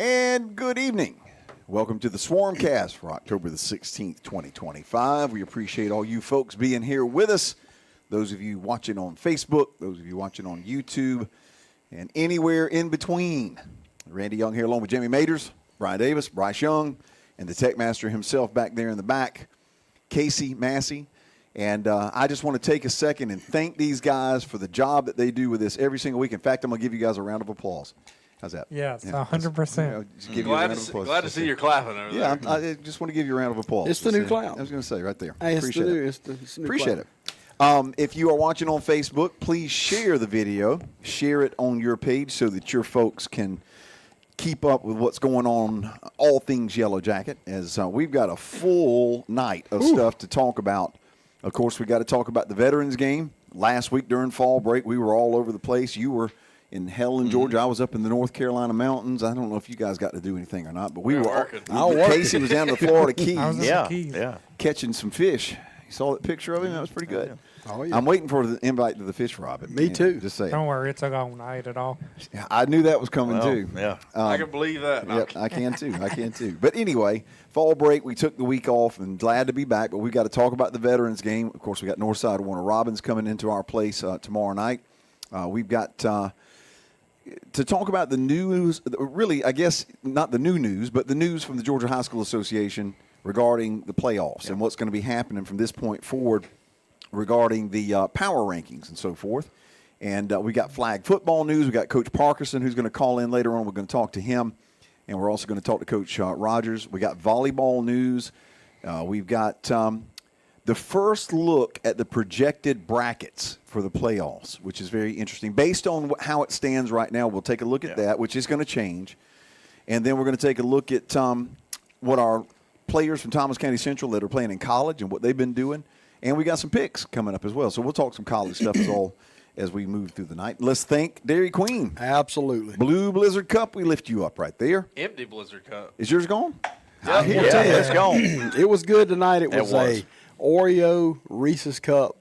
And good evening. Welcome to the Swarmcast for October the 16th, 2025. We appreciate all you folks being here with us. Those of you watching on Facebook, those of you watching on YouTube, and anywhere in between. Randy Young here along with Jimmy Maters, Brian Davis, Bryce Young, and the Tech Master himself back there in the back, Casey Massey. And I just want to take a second and thank these guys for the job that they do with this every single week. In fact, I'm going to give you guys a round of applause. How's that? Yes, 100%. Glad to see you're clapping over there. Yeah, I just want to give you a round of applause. It's the new clown. I was going to say right there. Hey, Appreciate it. it's the new Appreciate clown. it. If you are watching on Facebook, please share the video. Share it on your page so that your folks can keep up with what's going on, all things Yellow Jacket, as we've got a full night of stuff to talk about. Of course, we got to talk about the Veterans game. Last week during fall break, we were all over the place. You were in Helen, Georgia. I was up in the North Carolina mountains. I don't know if you guys got to do anything or not, but we were working. Casey was down to the Florida Keys. I was in the Keys. Catching some fish. You saw that picture of him? That was pretty good. Oh, yeah. I'm waiting for the invite to the fish robin. Me too. Just saying. Don't worry, it's a gone. I ate it all. I knew that was coming too. Yeah. I can believe that. Yep, I can too. But anyway, fall break, we took the week off and glad to be back. But we've got to talk about the Veterans game. Of course, we got Northside Warner Robins coming into our place tomorrow night. We've got to talk about the news. Really, I guess not the new news, but the news from the Georgia High School Association regarding the playoffs and what's going to be happening from this point forward regarding the power rankings and so forth. And we got flag football news. We got Coach Parkinson, who's going to call in later on. We're going to talk to him. And we're also going to talk to Coach Rogers. We got volleyball news. We've got the first look at the projected brackets for the playoffs, which is very interesting. Based on how it stands right now, we'll take a look at that, which is going to change. And then we're going to take a look at what our players from Thomas County Central that are playing in college and what they've been doing. And we got some picks coming up as well. So we'll talk some college stuff as we move through the night. Let's thank Dairy Queen. Absolutely. Blue Blizzard Cup, we lift you up right there. Empty Blizzard Cup. Is yours gone? Yeah, it's gone. It was good tonight. It was was. a Oreo Reese's Cup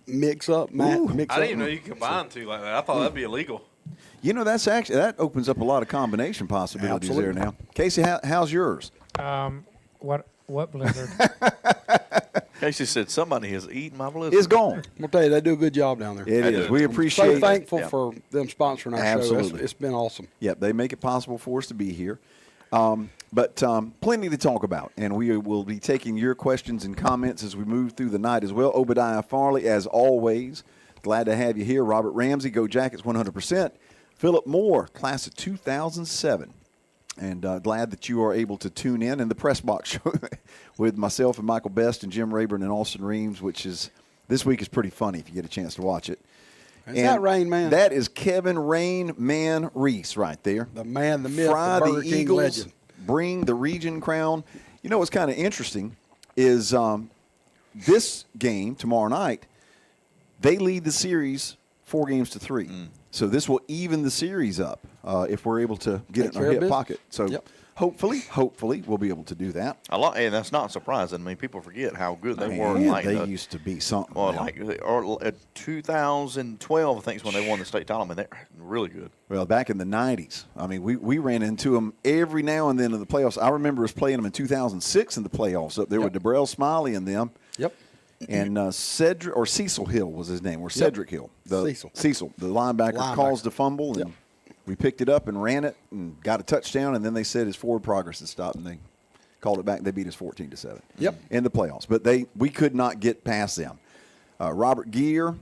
mix-up. I didn't even know you could combine two like that. I thought that'd be illegal. You know, that opens up a lot of combination possibilities there now. Casey, how's yours? What blizzard? Casey said somebody has eaten my blizzard. It's gone. I'll tell you, they do a good job down there. It is. We I'm appreciate so thankful Yeah. for them sponsoring our Absolutely. show. It's been awesome. Yep, they make it possible for us to be here. But plenty to talk about, and we will be taking your questions and comments as we move through the night as well. Obadiah Farley, as always, glad to have you here. Robert Ramsey, Go Jackets 100%. Philip Moore, class of 2007. And glad that you are able to tune in the press box show with myself and Michael Best and Jim Rayburn and Austin Reams, which is this week is pretty funny if you get a chance to watch it. Is that Rain Man? That is Kevin Rain Man Reese right there. The man, the myth, Fry the Burger the King Eagles, legend. bring the region crown. You know what's kind of interesting is this game tomorrow night, they lead the series 4-3. So this will even the series up if we're able to get it in our hip pocket. So hopefully we'll be able to do that. And that's not surprising. I mean, people forget how good they were. They used to be something. Or 2012, I think, is when they won the state title. I mean, they're really good. Well, back in the 90s, I mean, we ran into them every now and then in the playoffs. I remember us playing them in 2006 in the playoffs up there with DeBrell Smiley and them. Yep. And Cecil Hill was his name, or Cedric Hill. Cecil, the linebacker, caused a fumble, and we picked it up and ran it and got a touchdown, and then they said his forward progress had stopped, and they called it back. They beat us 14-7 in the playoffs. But we could not get past them. Robert Gear,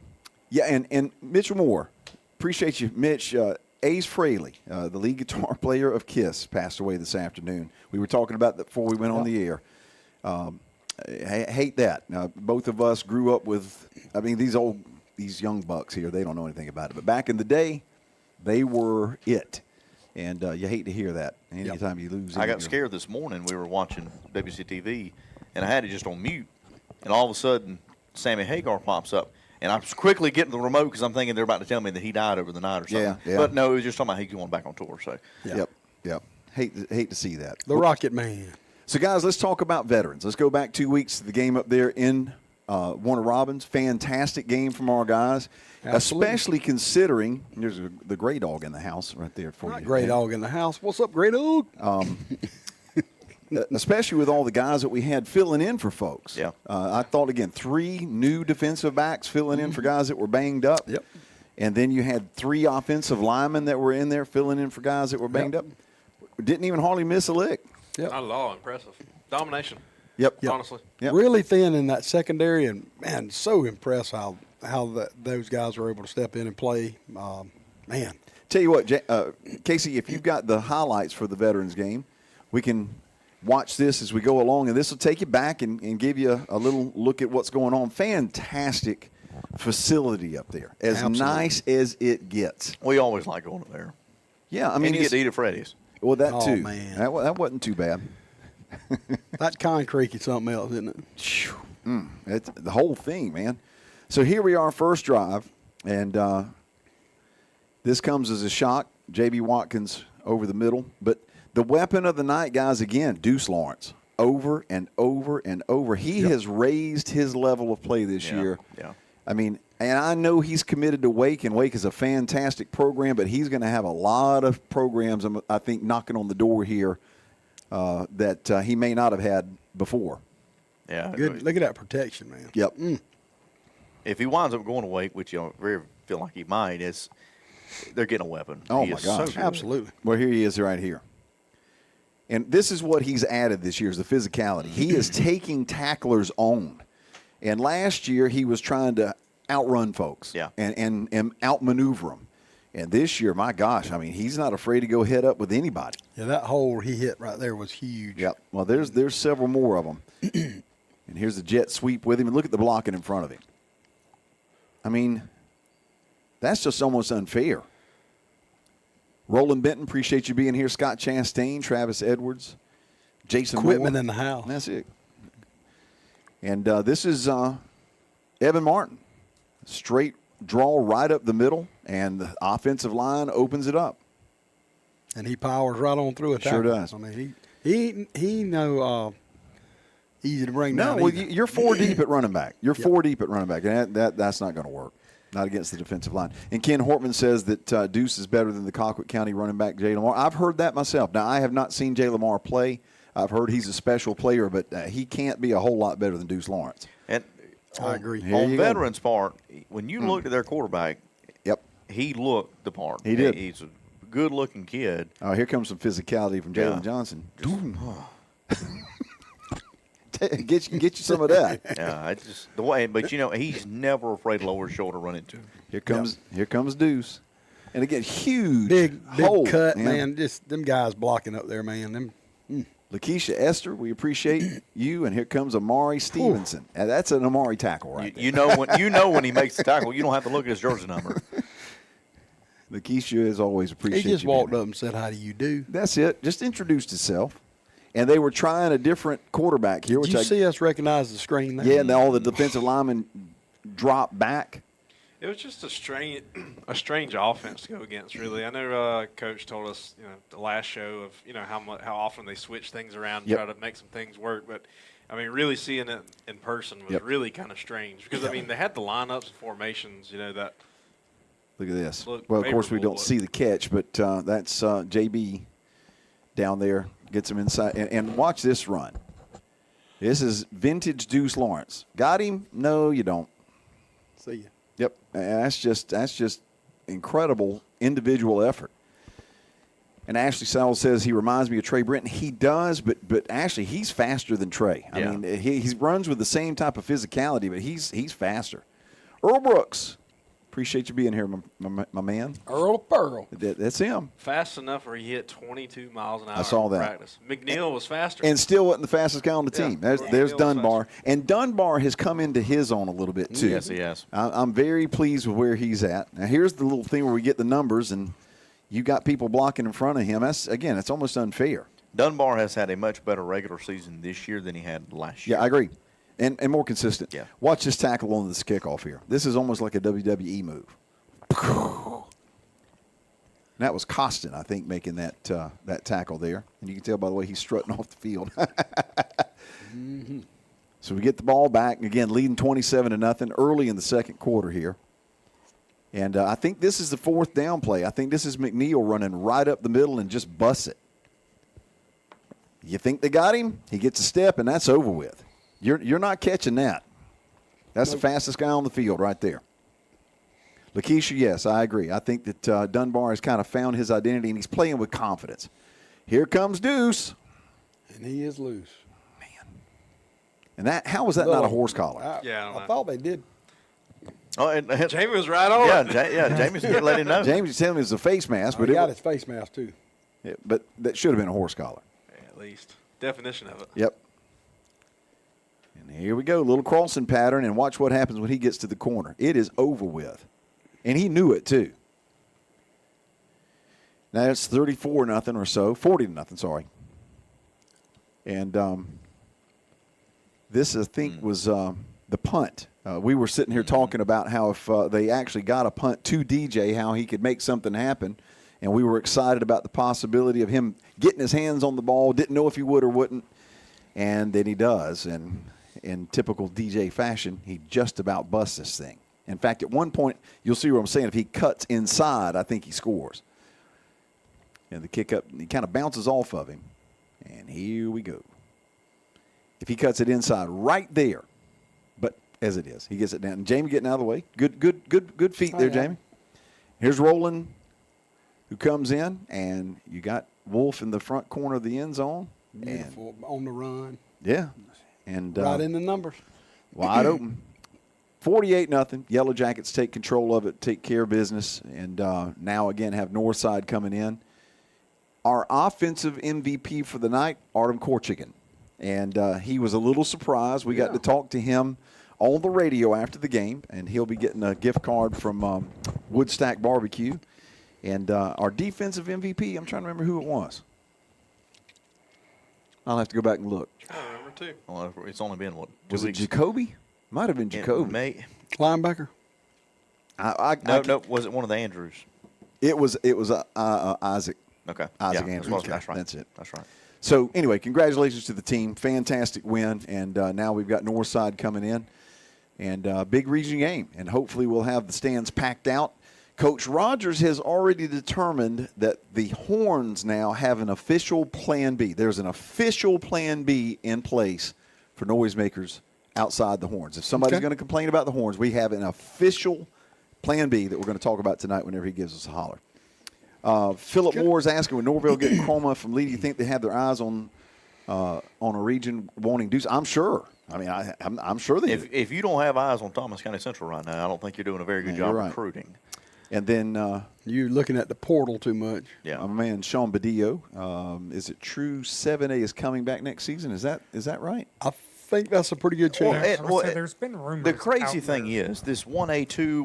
and Mitchell Moore. Appreciate you, Mitch. Ace Fraley, the lead guitar player of KISS, passed away this afternoon. We were talking about that before we went on the air. I hate that. Now, both of us grew up with, I mean, these young bucks here, they don't know anything about it. But back in the day, they were it. And you hate to hear that anytime you lose. I got scared this morning. We were watching WCTV, and I had it just on mute. And all of a sudden, Sammy Hagar pops up. And I was quickly getting the remote because I'm thinking they're about to tell me that he died over the night or something. Yeah. But no, it was just talking about he's going back on tour. So Yep. Hate to see that. The Rocket Man. So, guys, let's talk about veterans. Let's go back 2 weeks to the game up there in Warner Robins. Fantastic game from our guys, Absolutely. especially considering there's the gray dog in the house right there for Not you. Gray Dog in the house. What's up, Gray Dog? Especially with all the guys that we had filling in for folks. Yeah. I thought, again, 3 new defensive backs filling in for guys that were banged up. Yep. And then you had 3 offensive linemen that were in there filling in for guys that were banged Yep. up. Didn't even hardly miss a lick. Yep. Not at all impressive. Domination. Yep. Honestly. Yep. Really thin in that secondary, and man, so impressed how those guys were able to step in and play. Man, Tell you what, Casey, if you've got the highlights for the Veterans game, we can watch this as we go along, and this will take you back and give you a little look at what's going on. Fantastic facility up there. As Absolutely. nice as it gets. We always like going there. Yeah, I I mean, mean, you get it's, to eat at Freddy's. well, that Oh, too. man. That wasn't too bad. that concrete is something else, isn't it? It's the whole thing, man. So here we are, first drive, and this comes as a shock. J.B. Watkins over the middle. But the weapon of the night, guys, again, Deuce Lawrence. Over and over and over. He has raised his level of play this Yeah, year. yeah. I mean, and I know he's committed to Wake, and Wake is a fantastic program, but he's going to have a lot of programs, I think, knocking on the door here that he may not have had before. Yeah. Good. Look at that protection, man. Yep. If he winds up going to Wake, which you very feel like he might, they're getting a weapon. Oh, He my is so gosh. good. Absolutely. Well, here he is right here. And this is what he's added this year is the physicality. He is taking tacklers on. And last year he was trying to outrun folks Yeah. and outmaneuver them. And this year, my gosh, I mean, he's not afraid to go head up with anybody. Yeah, that hole he hit right there was huge. Yep. Well, there's several more of them. And here's the jet sweep with him. And look at the blocking in front of him. I mean, that's just almost unfair. Roland Benton, appreciate you being here. Scott Chastain, Travis Edwards, Jason Equipment Moore. in the house. That's it. And this is Evan Martin. Straight draw right up the middle, and the offensive line opens it up. And he powers right on through it. Sure does. I mean, he no easy to bring No, down. well, either. you're 4 deep at running back. You're 4 deep at running back, and that's not going to work. Not against the defensive line. And Ken Hortman says that Deuce is better than the Colquitt County running back, Jay Lamar. I've heard that myself. Now, I have not seen Jay Lamar play. I've heard he's a special player, but he can't be a whole lot better than Deuce Lawrence. And I agree. Here on you go. veterans' part, when you looked at their quarterback, Yep. he looked the part. He did. He's a good-looking kid. Oh, here comes some physicality from Jalen Yeah. Johnson. Get you some of that. Yeah, it's just the way. But he's never afraid to lower his shoulder, run into him. Here comes Deuce, and again, huge Big hole, cut, man. Just them guys blocking up there, man. Them. Lakeisha Esther, we appreciate you, and here comes Amari Stevenson. And that's an Amari tackle right there. You know when he makes the tackle, you don't have to look at his jersey number. Lakeisha is always He appreciated. just walked up and said, "How do you do?" That's it. Just introduced himself, and they were trying a different quarterback here, Did which you see us recognize the screen there? yeah, and all the defensive linemen dropped back. It was just a strange offense to go against. Really, I know Coach told us, the last show of how often they switch things around and Yep. try to make some things work. But I mean, really seeing it in person was Yep. really kind of strange because I mean they had the lineups and formations, that Look at this. Look Well, of course, we favorable, don't see the catch, but that's JB down there. Gets him inside. And watch this run. This is vintage Deuce Lawrence. Got him? No, you don't. See you. Yep. That's just incredible individual effort. And Ashley Sowell says he reminds me of Trey Britton. He does, but Ashley, he's faster than Trey. I Yeah. mean, he runs with the same type of physicality, but he's faster. Earl Brooks, appreciate you being here, my man. Earl Pearl. That's him. fast enough where he hit 22 miles an hour. I saw in that. practice. McNeil was faster. And still wasn't the fastest guy on the team. Yeah. There's Yeah. Dunbar. And Dunbar has come into his own a little bit, too. Yes, he has. I'm very pleased with where he's at. Now, here's the little thing where we get the numbers, and you got people blocking in front of him. It's almost unfair. Dunbar has had a much better regular season this year than he had last year. Yeah, I agree. And more consistent. Yeah. Watch this tackle on this kickoff here. This is almost like a WWE move. And that was Costin, I think, making that tackle there. And you can tell by the way he's strutting off the field. So we get the ball back, again, leading 27-0 early in the second quarter here. And I think this is the fourth down play. I think this is McNeil running right up the middle and just busts it. You think they got him? He gets a step, and that's over with. You're not catching that. That's the fastest guy on the field right there. Lakeisha, yes, I agree. I think that Dunbar has kind of found his identity, and he's playing with confidence. Here comes Deuce. And he is loose. And how was that not a horse collar? Yeah, I don't know. thought they did. Oh, and Jamie was right on. yeah, Jamie's going to let him know. James is telling me it's a face mask, But but he got his face mask, too. but that should have been a horse collar. Yeah, at least definition of it. Yep. And here we go, little crossing pattern, and watch what happens when he gets to the corner. It is over with. And he knew it, too. Now it's 34-0 or so, 40-0, sorry. And this, I think, was the punt. We were sitting here talking about how if they actually got a punt to DJ, how he could make something happen. And we were excited about the possibility of him getting his hands on the ball, didn't know if he would or wouldn't. And then he does. And in typical DJ fashion, he just about busts this thing. In fact, at one point, you'll see what I'm saying. If he cuts inside, I think he scores. And the kick up, he kind of bounces off of him. And here we go. If he cuts it inside right there, but as it is, he gets it down. And Jamie getting out of the way. Good feet there, Jamie. Here's Roland, who comes in, and you got Wolf in the front corner of the end zone. Beautiful on the run. Yeah. And Right in the numbers. wide open. 48-0. Yellow Jackets take control of it, take care of business, and now again have Northside coming in. Our offensive MVP for the night, Artem Korchigan. And he was a little surprised. We got to talk to him on the radio after the game, and he'll be getting a gift card from Woodstack Barbecue. And our defensive MVP, I'm trying to remember who it was. I'll have to go back and look. I remember too. Well, it's only been, what, 2 Was it weeks? Jacoby? Might have been Jacoby. Linebacker. No, was it one of the Andrews? It was Isaac. Okay. Isaac yeah, Andrews. That's right. That's it. That's right. So, anyway, congratulations to the team. Fantastic win. And now we've got Northside coming in. And big region game. And hopefully we'll have the stands packed out. Coach Rogers has already determined that the Horns now have an official Plan B. There's an official Plan B in place for noisemakers outside the Horns. If somebody's going to complain about the Horns, we have an official Plan B that we're going to talk about tonight whenever he gives us a holler. Philip Moore is asking, when Norville getting chroma from Lee, do you think they have their eyes on a region wanting Deuce? I'm sure. I mean, I'm sure they do. If you don't have eyes on Thomas County Central right now, I don't think you're doing a very good job recruiting. And then You're looking at the portal too much. Yeah. my man Sean Badillo, is it true 7A is coming back next season? Is that right? I think that's a pretty good chance. There's been rumors. The crazy out thing there. is this 1A2,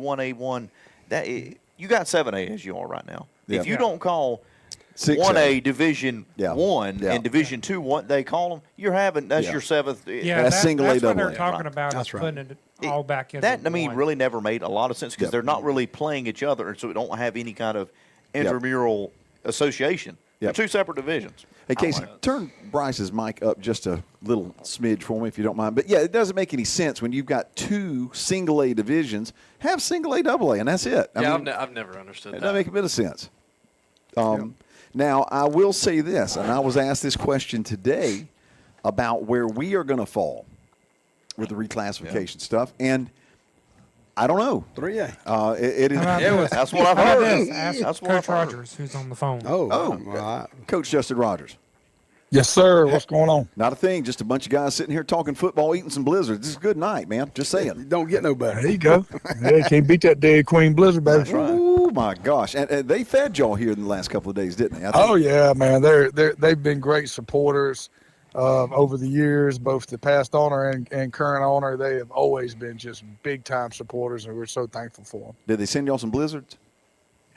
1A1, you got 7A as you are right now. Yeah. If you don't call 6A. 1A Division 1 Yeah. and Division 2 what they call them, that's your seventh. Yeah, That's single that's A, what double they're A. talking about. That's is right. putting it all back in. That, I mean, really never made a lot of sense because Yep. they're not really playing each other, and so we don't have any kind of intramural association. Yep. They're two separate divisions. Hey, Casey, turn Bryce's mic up just a little smidge for me if you don't mind. But, yeah, it doesn't make any sense when you've got two single-A divisions. Have single-A, double-A, and that's it. Yeah, I mean, I've never understood it that. doesn't make a bit of sense. Now, I will say this, and I was asked this question today about where we are going to fall with the reclassification stuff, and I don't know. 3A. It is How about this? That's what I've How about heard. this? Ask That's what I've Coach heard. Rogers, who's on the phone. Well, Coach Justin Rogers. Yes, sir. What's going on? Not a thing, just a bunch of guys sitting here talking football, eating some blizzards. This is a good night, man. Just saying. don't get no better. There you go. Hey, can't beat that Dairy Queen blizzard, baby. Oh my gosh! And they fed y'all here in the last couple of days, didn't they? I think- Oh yeah, man. They've been great supporters over the years, both the past owner and current owner. They have always been just big time supporters, and we're so thankful for them. Did they send y'all some blizzards?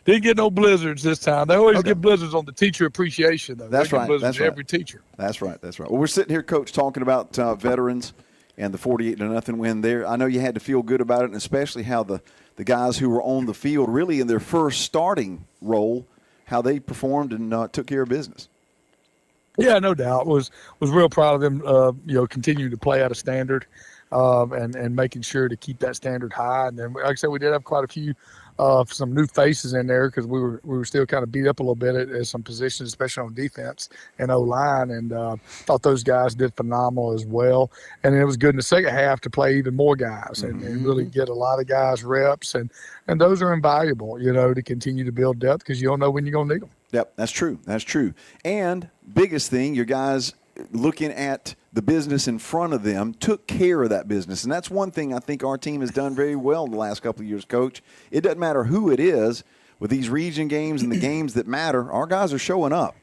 Didn't get no blizzards this time. They always Okay. get blizzards on the teacher appreciation, though. That's They get right, blizzards that's to right. every teacher. That's right. That's right. Well, we're sitting here, Coach, talking about veterans and the 48-0 win there. I know you had to feel good about it, and especially how the guys who were on the field, really in their first starting role, how they performed and took care of business. Yeah, no doubt. Was real proud of them. Continuing to play at a standard, and making sure to keep that standard high. And then, like I said, we did have quite a few some new faces in there because we were still kind of beat up a little bit at some positions, especially on defense and O line. And thought those guys did phenomenal as well. And it was good in the second half to play even more guys and really get a lot of guys reps. And those are invaluable, to continue to build depth because you don't know when you're going to need them. Yep, that's true. That's true. And biggest thing, your guys looking at the business in front of them took care of that business. And that's one thing I think our team has done very well in the last couple of years, Coach. It doesn't matter who it is. With these region games and the games that matter, our guys are showing up.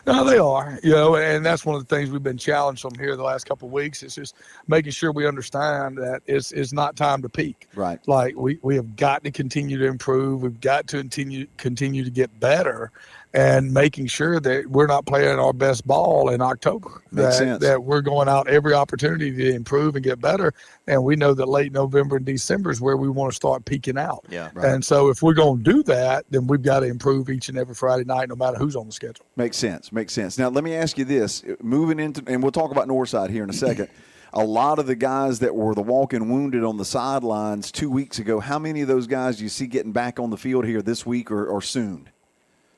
No, they are, and that's one of the things we've been challenged from here the last couple of weeks. It's just making sure we understand that it's not time to peak. Right. Like we have got to continue to improve. We've got to continue to get better, and making sure that we're not playing our best ball in October. Makes sense. That we're going out every opportunity to improve and get better. And we know that late November and December is where we want to start peaking out. Yeah. Right. And so if we're going to do that, then we've got to improve each and every Friday night, no matter who's on the schedule. Makes sense. Makes sense. Now, let me ask you this. Moving into, and we'll talk about Northside here in a second. A lot of the guys that were the walking wounded on the sidelines 2 weeks ago, how many of those guys do you see getting back on the field here this week or soon?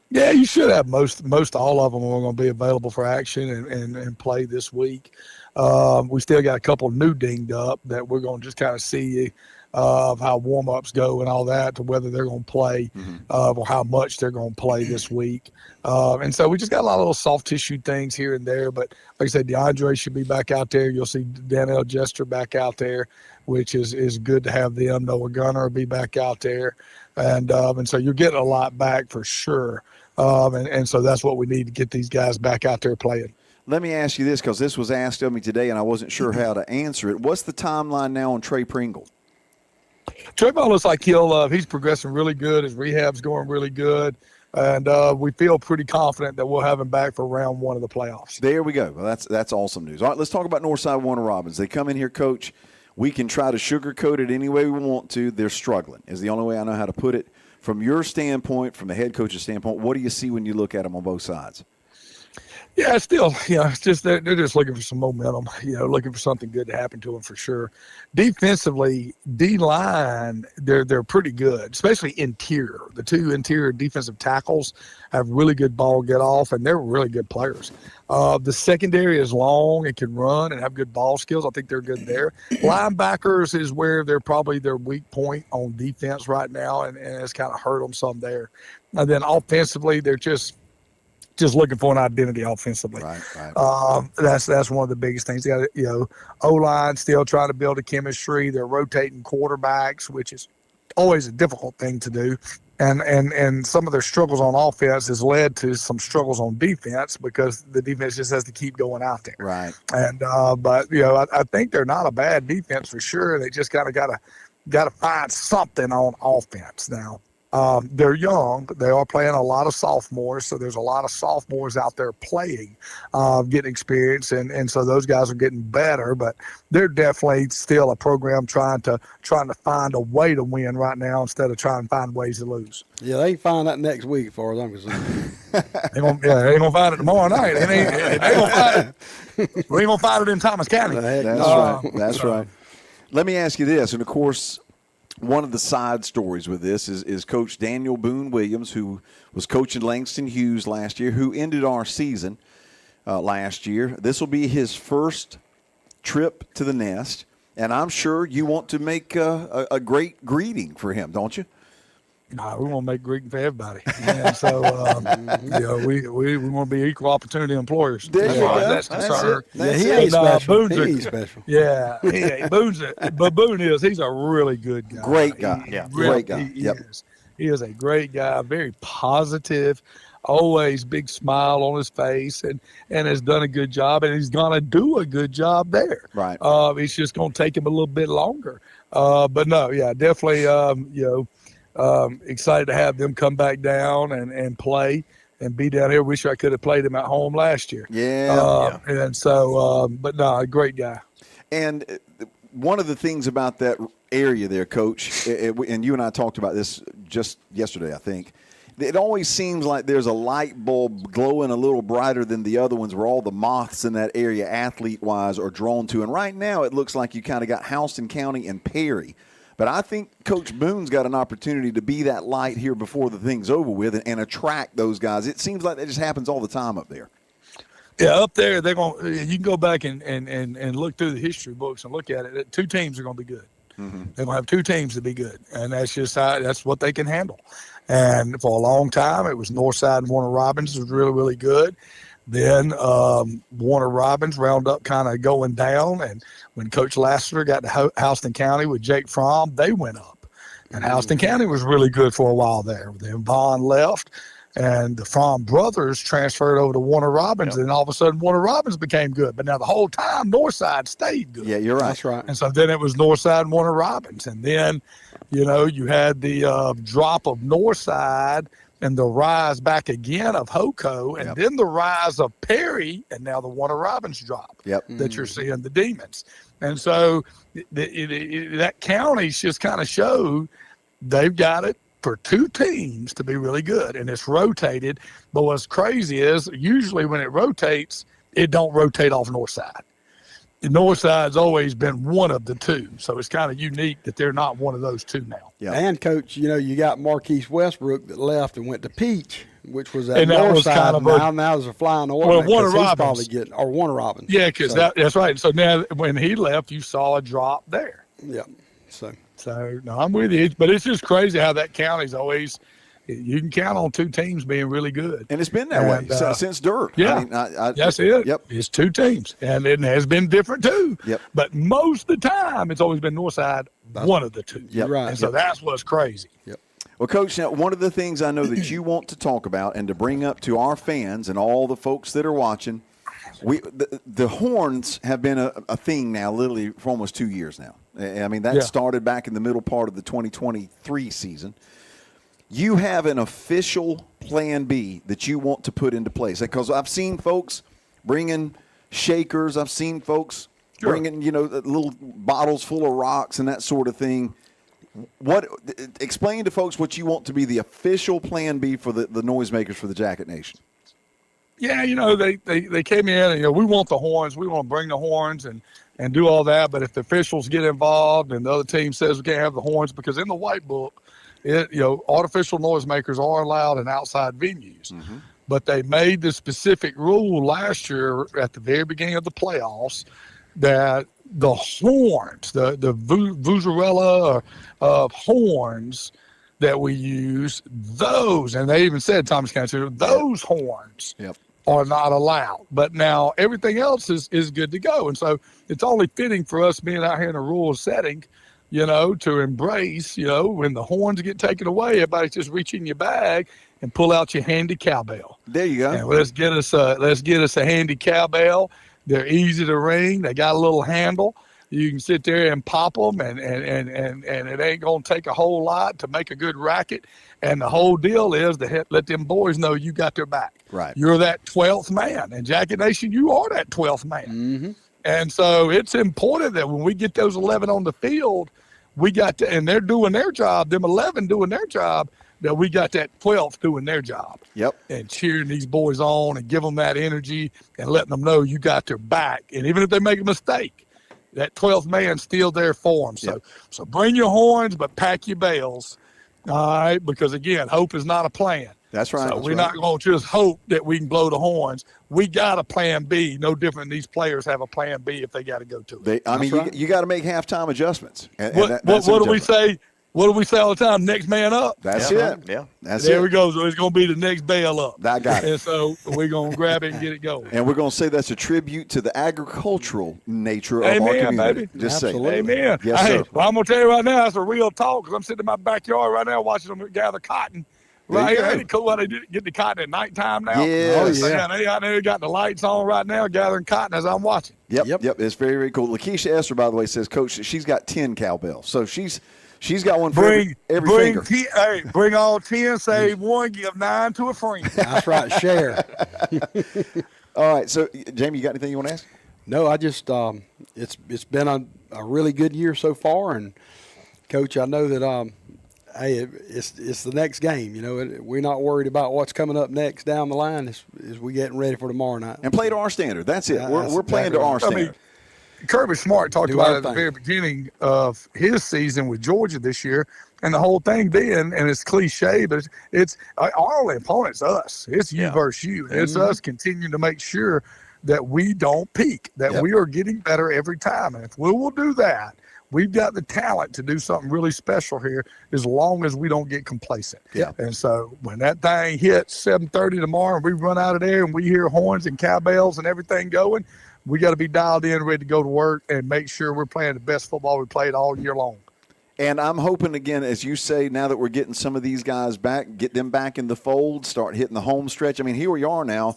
Yeah, you should have most all of them are going to be available for action and play this week. We still got a couple new dinged up that we're going to just kind of see how warm-ups go and all that to whether they're going to play or how much they're going to play this week. And so we just got a lot of little soft tissue things here and there. But like I said, DeAndre should be back out there. You'll see Danielle Jester back out there, which is good to have them. Noah Gunner will be back out there. And so you're getting a lot back for sure. And so that's what we need to get these guys back out there playing. Let me ask you this, because this was asked of me today and I wasn't sure how to answer it. What's the timeline now on Trey Pringle? Trayvon looks like he's progressing really good. His rehab's going really good. And we feel pretty confident that we'll have him back for round one of the playoffs. There we go. Well, that's awesome news. All right, let's talk about Northside Warner Robins. They come in here, Coach. We can try to sugarcoat it any way we want to. They're struggling is the only way I know how to put it. From your standpoint, from the head coach's standpoint, what do you see when you look at them on both sides? Yeah, still, it's just they're just looking for some momentum, looking for something good to happen to them for sure. Defensively, D-line, they're pretty good, especially interior. The two interior defensive tackles have really good ball get off, and they're really good players. The secondary is long and can run and have good ball skills. I think they're good there. Linebackers is where they're probably their weak point on defense right now, and it's kind of hurt them some there. And then offensively, they're just looking for an identity offensively. Right. That's one of the biggest things. They got, O-line still trying to build a chemistry. They're rotating quarterbacks, which is always a difficult thing to do. And some of their struggles on offense has led to some struggles on defense because the defense just has to keep going out there. Right. And but I think they're not a bad defense for sure. They just kind of got to find something on offense now. They're young, but they are playing a lot of sophomores, so there's a lot of sophomores out there playing, getting experience, and so those guys are getting better. But they're definitely still a program trying to find a way to win right now instead of trying to find ways to lose. Yeah, they ain't find that next week, as far as I'm concerned. They ain't gonna find it tomorrow night. They ain't gonna find it. We ain't gonna find it in Thomas County. That's right. That's right. Let me ask you this, and of course, one of the side stories with this is Coach Daniel Boone Williams, who was coaching Langston Hughes last year, who ended our season last year. This will be his first trip to the Nest, and I'm sure you want to make a great greeting for him, don't you? Nah, we want to make greeting for everybody. And so, we want to be equal opportunity employers. There you go. That's concerned. Yeah, he ain't special. Boone's He ain't special. Yeah, Boone he's a really good guy. Great guy. Yeah. Great guy. He is. He is a great guy, very positive, always big smile on his face, and has done a good job, and he's going to do a good job there. Right. It's just going to take him a little bit longer. But no, yeah, definitely, excited to have them come back down and play and be down here. Wish I could have played him at home last year. Yeah. And so, but no, a great guy. And one of the things about that area there, Coach, and you and I talked about this just yesterday, I think, it always seems like there's a light bulb glowing a little brighter than the other ones where all the moths in that area, athlete-wise, are drawn to. And right now it looks like you kind of got Houston County and Perry. But I think Coach Boone's got an opportunity to be that light here before the thing's over with and attract those guys. It seems like that just happens all the time up there. Yeah, up there they're going. You can go back and look through the history books and look at it. 2 teams are going to be good. Mm-hmm. They're going to have 2 teams to be good, and that's just that's what they can handle. And for a long time, it was Northside and Warner Robins was really, really good. Then Warner Robins round up kind of going down, and when Coach Lassiter got to Houston County with Jake Fromm, they went up. And Houston County was really good for a while there. Then Vaughn left, and the Fromm brothers transferred over to Warner Robins, and all of a sudden Warner Robins became good. But now the whole time, Northside stayed good. Yeah, you're right. That's right. And so then it was Northside and Warner Robins. And then, you had the drop of Northside and the rise back again of Hoco, and then the rise of Perry, and now the Warner Robins drop that you're seeing, the Demons. And so that county's just kind of showed they've got it for 2 teams to be really good, and it's rotated. But what's crazy is usually when it rotates, it don't rotate off Northside. The Northside's always been one of the 2, so it's kind of unique that they're not one of those 2 now. Yeah. And, Coach, you got Marquise Westbrook that left and went to Peach, which was at And that north was side. kind of Now there's a flying order. Well, Warner Robins. Warner Robins. Yeah, because that's right. So now when he left, you saw a drop there. Yeah. So, no, I'm with you. But it's just crazy how that county's always – you can count on 2 teams being really good. And it's been that way since Dirt. Yeah, I mean, that's it. Yep. It's 2 teams, and it has been different too. Yep. But most of the time, it's always been Northside, one of the 2. Yep. Right. And so that's what's crazy. Yep. Well, Coach, now one of the things I know that you want to talk about and to bring up to our fans and all the folks that are watching, the horns have been a thing now literally for almost 2 years now. I mean, that started back in the middle part of the 2023 season. You have an official plan B that you want to put into place. Because I've seen folks bringing shakers. I've seen folks bringing, little bottles full of rocks and that sort of thing. Explain to folks what you want to be the official plan B for the noisemakers for the Jacket Nation. Yeah, they came in and, we want the horns. We want to bring the horns and do all that. But if the officials get involved and the other team says we can't have the horns, because in the white book, artificial noisemakers are allowed in outside venues. Mm-hmm. But they made the specific rule last year at the very beginning of the playoffs that the horns, the Vuzarella horns that we use, those, and they even said, Thomas County, those horns are not allowed. But now everything else is good to go. And so it's only fitting for us being out here in a rural setting, to embrace, when the horns get taken away, everybody's just reach in your bag and pull out your handy cowbell. There you go. And let's get us a handy cowbell. They're easy to ring. They got a little handle. You can sit there and pop them, and it ain't going to take a whole lot to make a good racket. And the whole deal is to let them boys know you got their back. Right. You're that 12th man. And Jacket Nation, you are that 12th man. Mm-hmm. And so it's important that when we get those 11 on the field, we got to, and they're doing their job, them 11 doing their job, that we got that 12th doing their job. Yep. And cheering these boys on and give them that energy and letting them know you got their back. And even if they make a mistake, that 12th man's still there for them. So bring your horns, but pack your bells. All right. Because again, hope is not a plan. That's right. So we're not going to just hope that we can blow the horns. We got a plan B. No different. These players have a plan B if they got to go to it. You got to make halftime adjustments. And what do we say? What do we say all the time? Next man up. That's it. Yeah. There we go. So it's going to be the next bail up. I got it. And so we're going to grab it and get it going. And we're going to say that's a tribute to the agricultural nature of our community. Baby. Just say Amen. Yes, sir. Well, I'm going to tell you right now, that's a real talk, because I'm sitting in my backyard right now watching them gather cotton. Right here. Ain't it cool how they get the cotton at nighttime now? Yes. Oh, yeah. They out there got the lights on right now gathering cotton as I'm watching. Yep. It's very, very cool. Lakeisha Esther, by the way, says, Coach, she's got 10 cowbells. So she's got one for every finger. Bring all 10, save one, give 9 to a friend. That's right. Share. All right. So, Jamie, you got anything you want to ask? No, I just it's been a really good year so far, and Coach, I know that hey, it's the next game. You know, we're not worried about what's coming up next down the line as we getting ready for tomorrow night. And play to our standard. That's it. Yeah, We're that's playing to exactly our right. standard. Kirby Smart talked Do about our it at the thing. very beginning of his season with Georgia this year, and the whole thing then, and it's cliche, but it's our only opponent's us. It's you versus you. It's us continuing to make sure that we don't peak, that we are getting better every time. And if we will do that, we've got the talent to do something really special here as long as we don't get complacent. Yeah. And so when that thing hits 7:30 tomorrow and we run out of there and we hear horns and cowbells and everything going, we got to be dialed in, ready to go to work and make sure we're playing the best football we played all year long. And I'm hoping, again, as you say, now that we're getting some of these guys back, get them back in the fold, start hitting the home stretch. I mean, here we are now,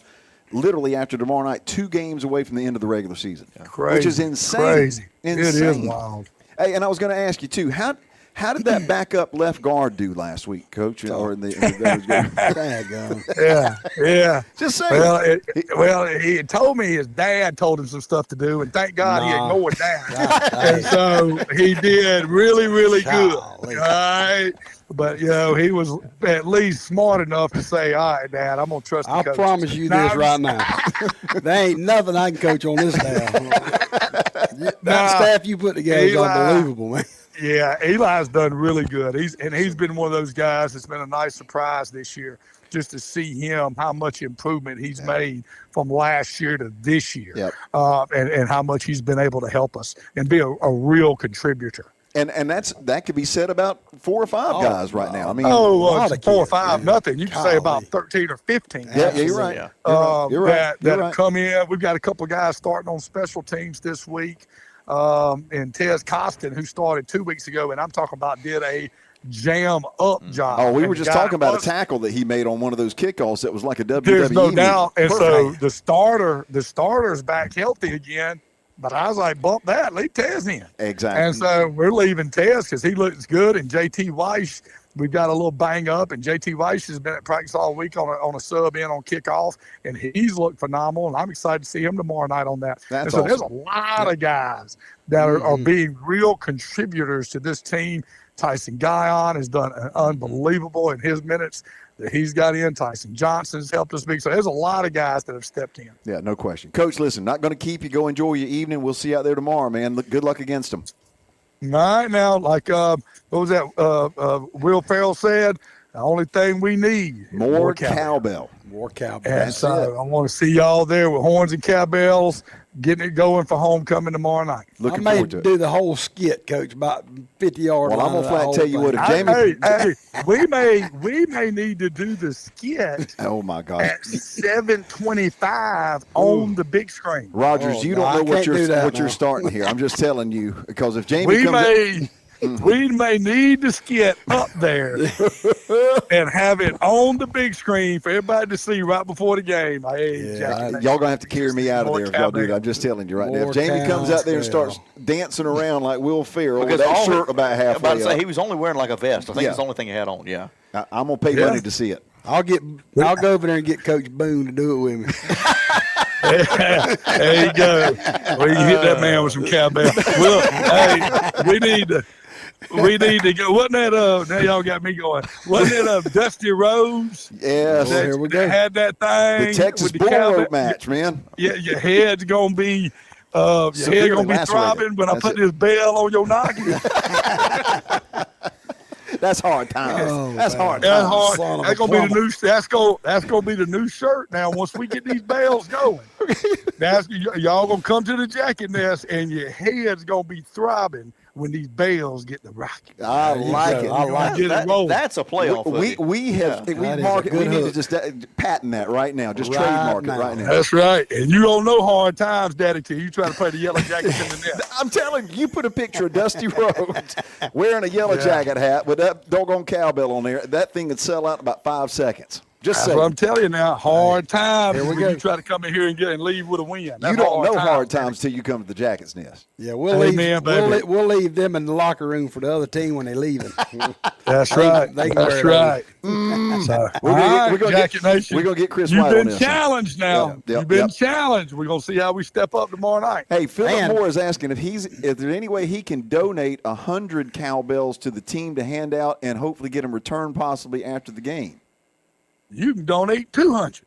literally after tomorrow night, 2 games away from the end of the regular season, which is insane. Crazy. Insane. It is wild. Hey, and I was going to ask you, too, how did that backup left guard do last week, Coach? Or in the Daggone. Yeah. Just saying. Well, he told me his dad told him some stuff to do, and thank God he ignored that. And so he did really, really good. Golly. All right. But, he was at least smart enough to say, all right, Dad, I'm going to trust the I coaches. promise you this right now. There ain't nothing I can coach on this staff. That staff you put together is Eli. unbelievable, man. Yeah, Eli's done really good. He's been one of those guys that's been a nice surprise this year, just to see him, how much improvement he's made from last year to this year, and how much he's been able to help us and be a real contributor. And that could be said about 4 or 5 guys right now. I mean, it's of 4 or kids, 5, nothing. You can say about Golly. 13 or 15. yeah, you're right. Yeah. You're right. That have come in. We've got a couple of guys starting on special teams this week. And Tez Costin, who started 2 weeks ago, and I'm talking about did a jam-up job. Oh, we And were the just guy talking about a was- tackle that he made on one of those kickoffs that was like a WWE. There's no doubt. And so Perfect. the starter's back healthy again. But I was like, bump that, leave Tez in. Exactly. And so we're leaving Tez because he looks good. And JT Weiss, we've got a little bang up. And JT Weiss has been at practice all week on a sub in on kickoff. And he's looked phenomenal. And I'm excited to see him tomorrow night on that. That's and so there's awesome. a lot of guys that are being real contributors to this team. Tyson Guyon has done unbelievable in his minutes that he's got in. Tyson Johnson's helped us big. So there's a lot of guys that have stepped in. Yeah, no question. Coach, listen, not going to keep you. Go enjoy your evening. We'll see you out there tomorrow, man. Good luck against them. All right, now, like, what was that? Will Ferrell said, the only thing we need is More cowbell. cowbell. More Cowboys. And That's so it. I want to see y'all there with horns and cowbells, getting it going for homecoming tomorrow night. Looking I may forward to it. do the whole skit, Coach, about 50-yard Well, line. I'm gonna of that flat whole tell you what, thing. if Jamie- We may need to do the skit Oh, my God. at 7:25 on the big screen. Rogers, Oh, you no, don't I know what can't do that you're now. starting here. I'm just telling you, because if Jamie We comes may need to skit up there and have it on the big screen for everybody to see right before the game. Hey, Jackie, y'all going to have to carry me out of More there if y'all do cowbell. that. I'm just telling you right now. More If Jamie comes out there and cowbell. starts dancing around like Will Ferrell with Because that all he- shirt about I'm halfway about to say up, he was only wearing like a vest. I think Yeah. it's the only thing he had on. Yeah. I'm going to pay money to see it. I'll go over there and get Coach Boone to do it with me. there you go. Well, you hit that man with some cowbell. Well, hey, we need to go. Wasn't that now y'all got me going. Wasn't it Dusty Rose Yes. Oh, here we go. that had that thing? The Texas with Bull cowbell? Rope match, man. Yeah, your head's gonna be Severely lacerated. throbbing when I That's put it. this bell on your noggin. That's hard times. Oh, That's man. hard That's times. hard. Son of That's a gonna be the plumber. new. That's gonna be the new shirt now. Once we get these bells going, y'all gonna come to the jacket nest, and your head's gonna be throbbing when these bells get the rocket. I like it. I like Get it rolling. That's a playoff. We have That we is mark a it. We good need to hook. just patent that right now. Just Right trademark now. it right now. That's right. And you don't know hard times, Daddy, till you try to play the yellow jackets in the net. I'm telling you, you put a picture of Dusty Rhodes wearing a yellow jacket hat with that doggone cowbell on there. That thing would sell out in about 5 seconds. Just That's saying. what I'm telling you now. Hard times here we when go. you try to come in here and leave with a win. You That's don't know times, hard man. times till you come to the Jackets Nest. Yeah, we'll Amen, baby. we'll leave them in the locker room for the other team when they leave. That's right. they can That's wear right. So, all right, Jacket Nation. we're gonna get Chris You've White been on this. challenged now. Yep, You've been yep. challenged. We're gonna see how we step up tomorrow night. Hey, Philip Man. Moore is asking if there's any way he can donate 100 cowbells to the team to hand out and hopefully get them returned possibly after the game. You can donate 200.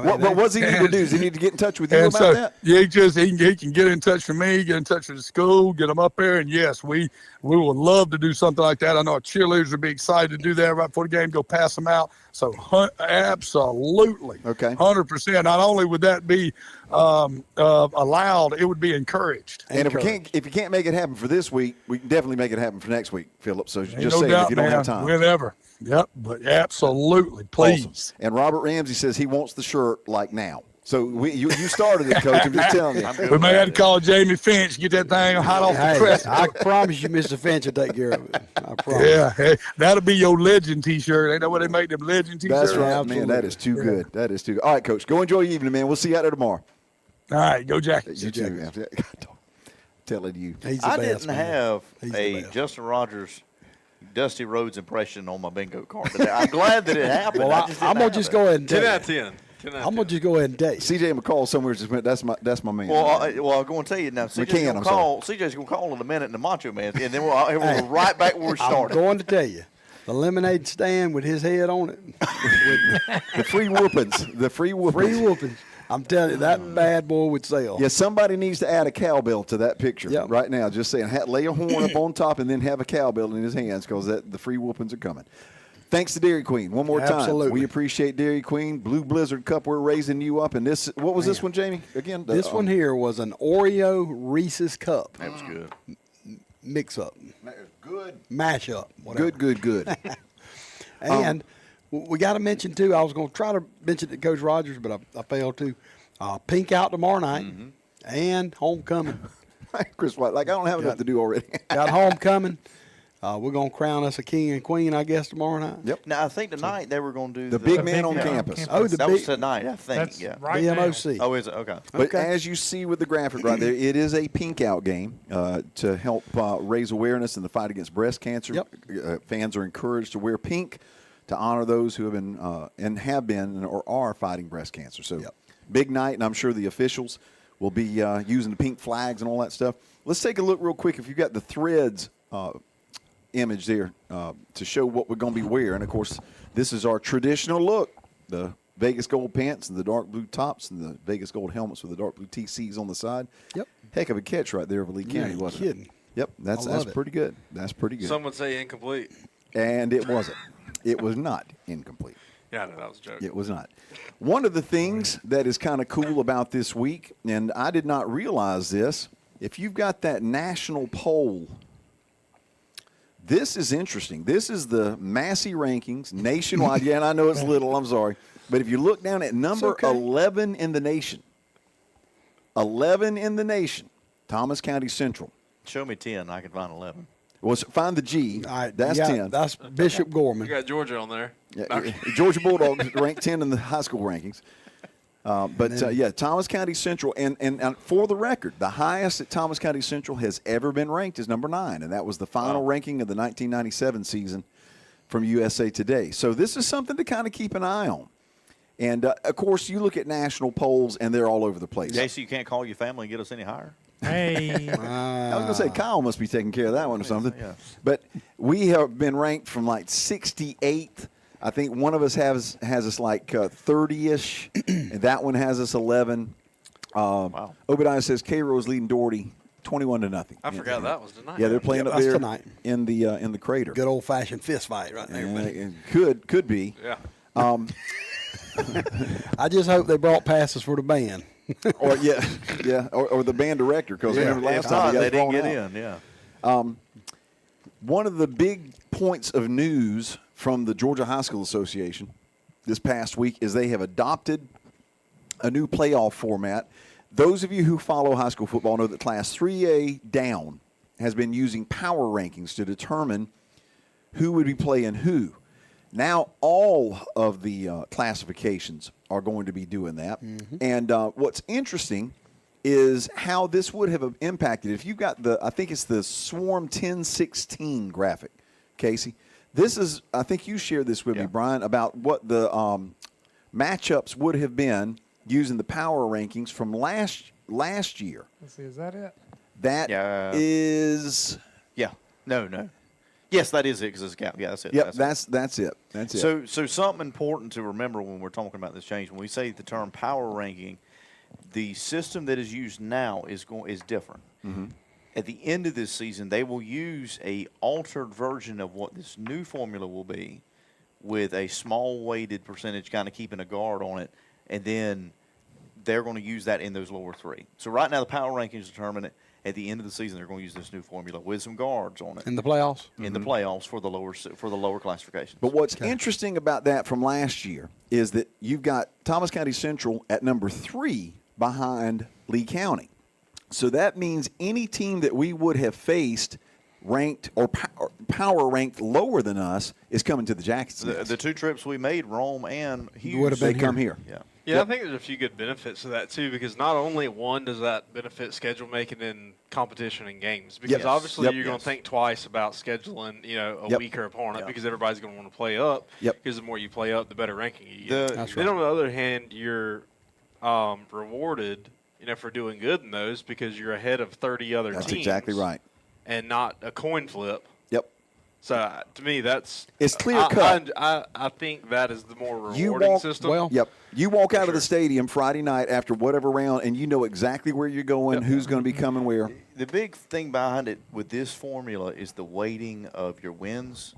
What does he need to do? Does he need to get in touch with you And about so, that? yeah, he can get in touch with me, get in touch with the school, get them up there, and yes, we would love to do something like that. I know our cheerleaders would be excited to do that right before the game, go pass them out. So absolutely, Okay. 100%. Not only would that be allowed, it would be encouraged. And if you can't make it happen for this week, we can definitely make it happen for next week, Philip. So Ain't just no say it doubt, if you don't man, have time. whenever. Yep, but absolutely, please. Awesome. And Robert Ramsey says he wants the shirt like now. So you started it, Coach. I'm just telling you. Good We may have to about call Jamie Finch, get that thing hot off the Hey, press. I promise you, Mr. Finch will take care of it. I promise. Yeah, hey, that'll be your legend T-shirt. Ain't that what they make them legend T-shirts? That's right, Absolutely. man. That is too good. That is too good. All right, Coach. Go enjoy your evening, man. We'll see you out there tomorrow. All right, go Jackets. You too, man. Telling you. He's the I best, didn't man. have He's the a best. Justin Rogers, Dusty Rhodes impression on my bingo card today. I'm glad that it happened. Well, I'm gonna just go ahead and tell 10 you. out of 10. 10 out of I'm gonna 10. just go ahead and tell you. CJ McCall somewhere just went. That's my man. Well, I'm going to tell you now. CJ's going to call in a minute in the Macho Man, and then we're right back where we I'm started. going to tell you. The lemonade stand with his head on it. With the free whoopings. The free whoopings. free whoopings. I'm telling you, that bad boy would sell. Yeah, somebody needs to add a cowbell to that picture Yep. right now. Just saying, lay a horn up on top and then have a cowbell in his hands because the free whoopings are coming. Thanks to Dairy Queen. One more time. Absolutely. We appreciate Dairy Queen. Blue Blizzard Cup, we're raising you up. And this, what was this Man. one, Jamie? Again? This one here was an Oreo Reese's Cup That was good. mix up, Good. mash up, whatever. Good. And we got to mention too. I was going to try to mention it to Coach Rogers, but I failed to. Pink out tomorrow night and homecoming. Chris White, like I don't have enough to do already. Got homecoming. We're going to crown us a king and queen, I guess, tomorrow night. Yep. Now, I think tonight they were going to do The big The man big on man on campus. campus. Oh, the That was big tonight, I think. That's Yeah. right now. BMOC. Oh, is it? Okay. But Okay. as you see with the graphic right there, it is a pink out game to help raise awareness in the fight against breast cancer. Yep. Fans are encouraged to wear pink to honor those who have been and have been or are fighting breast cancer. So Yep. big night, and I'm sure the officials will be using the pink flags and all that stuff. Let's take a look real quick. If you've got the threads image there to show what we're going to be wearing. Of course, this is our traditional look. The Vegas gold pants and the dark blue tops and the Vegas gold helmets with the dark blue TCs on the side. Yep. Heck of a catch right there over Lee You County, ain't wasn't kidding. it? Yep, that's I love it. pretty good. That's pretty good. Some would say incomplete. And it wasn't. It was not incomplete. Yeah, I know that was a joke. It was not. One of the things that is kind of cool about this week, and I did not realize this, if you've got that national poll, this is interesting. This is the Massey rankings nationwide. Yeah, and I know it's little. I'm sorry. But if you look down at number okay. 11 in the nation, 11 in the nation, Thomas County Central. Show me 10. I can find 11. Find the G. All right, That's you got- 10. That's Bishop Gorman. You got Georgia on there. Yeah, Georgia Bulldogs ranked 10 in the high school rankings. But Thomas County Central, and for the record, the highest that Thomas County Central has ever been ranked is number 9, and that was the final ranking of the 1997 season from USA Today. So this is something to kind of keep an eye on. And, of course, you look at national polls, and they're all over the place. JC, you can't call your family and get us any higher? Hey, I was going to say Kyle must be taking care of that one or something. Yeah. But we have been ranked from like 68th. I think one of us has us like 30-ish, and that one has us 11. Wow. Obadiah says Cairo's leading Doherty 21-0. I forgot that was tonight. Yeah, they're playing Yep, up that's there tonight. in the crater. Good old fashioned fist fight right there. buddy. It could be. Yeah. I just hope they brought passes for the band. Or or the band director, because remember last If time not, he got they didn't thrown get out. in. Yeah. One of the big points of news from the Georgia High School Association this past week is they have adopted a new playoff format. Those of you who follow high school football know that Class 3A down has been using power rankings to determine who would be playing who. Now all of the classifications are going to be doing that. And what's interesting is how this would have impacted. If you've got I think it's the Swarm 1016 graphic, Casey. This is, I think you shared this with me, Brian, about what the matchups would have been using the power rankings from last year. Let's see, is that it? That is. Yeah. No. Yes, that is it because it's a gap. Yeah, that's it. Yep, that's it. That's it. So something important to remember when we're talking about this change, when we say the term power ranking, the system that is used now is different. At the end of this season, they will use a altered version of what this new formula will be, with a small weighted percentage, kind of keeping a guard on it, and then they're going to use that in those lower three. So right now, the power rankings determine it. At the end of the season, they're going to use this new formula with some guards on it In the playoffs? in the playoffs for the lower classifications. But what's interesting about that from last year is that you've got Thomas County Central at number 3 behind Lee County. So that means any team that we would have faced ranked or power ranked lower than us is coming to the Jackets. The two trips we made, Rome and Hughes, Would have been They come here. Yeah. Yeah, I think there's a few good benefits to that too, because not only one does that benefit schedule making in competition and games, because Yes. obviously Yep. you're going to think twice about scheduling, a Yep. weaker opponent, Yep. because everybody's going to want to play up. Yep. Because the more you play up, the better ranking you The- get. That's Then right. on the other hand, you're rewarded, for doing good in those because you're ahead of 30 other That's teams. exactly right. And not a coin flip. Yep. So to me, that's It's clear cut. I think that is the more You rewarding walk- system. well- Yep. You walk out of the Sure. stadium Friday night after whatever round, and you know exactly where you're going, who's going to be coming where. The big thing behind it with this formula is the weighting of your wins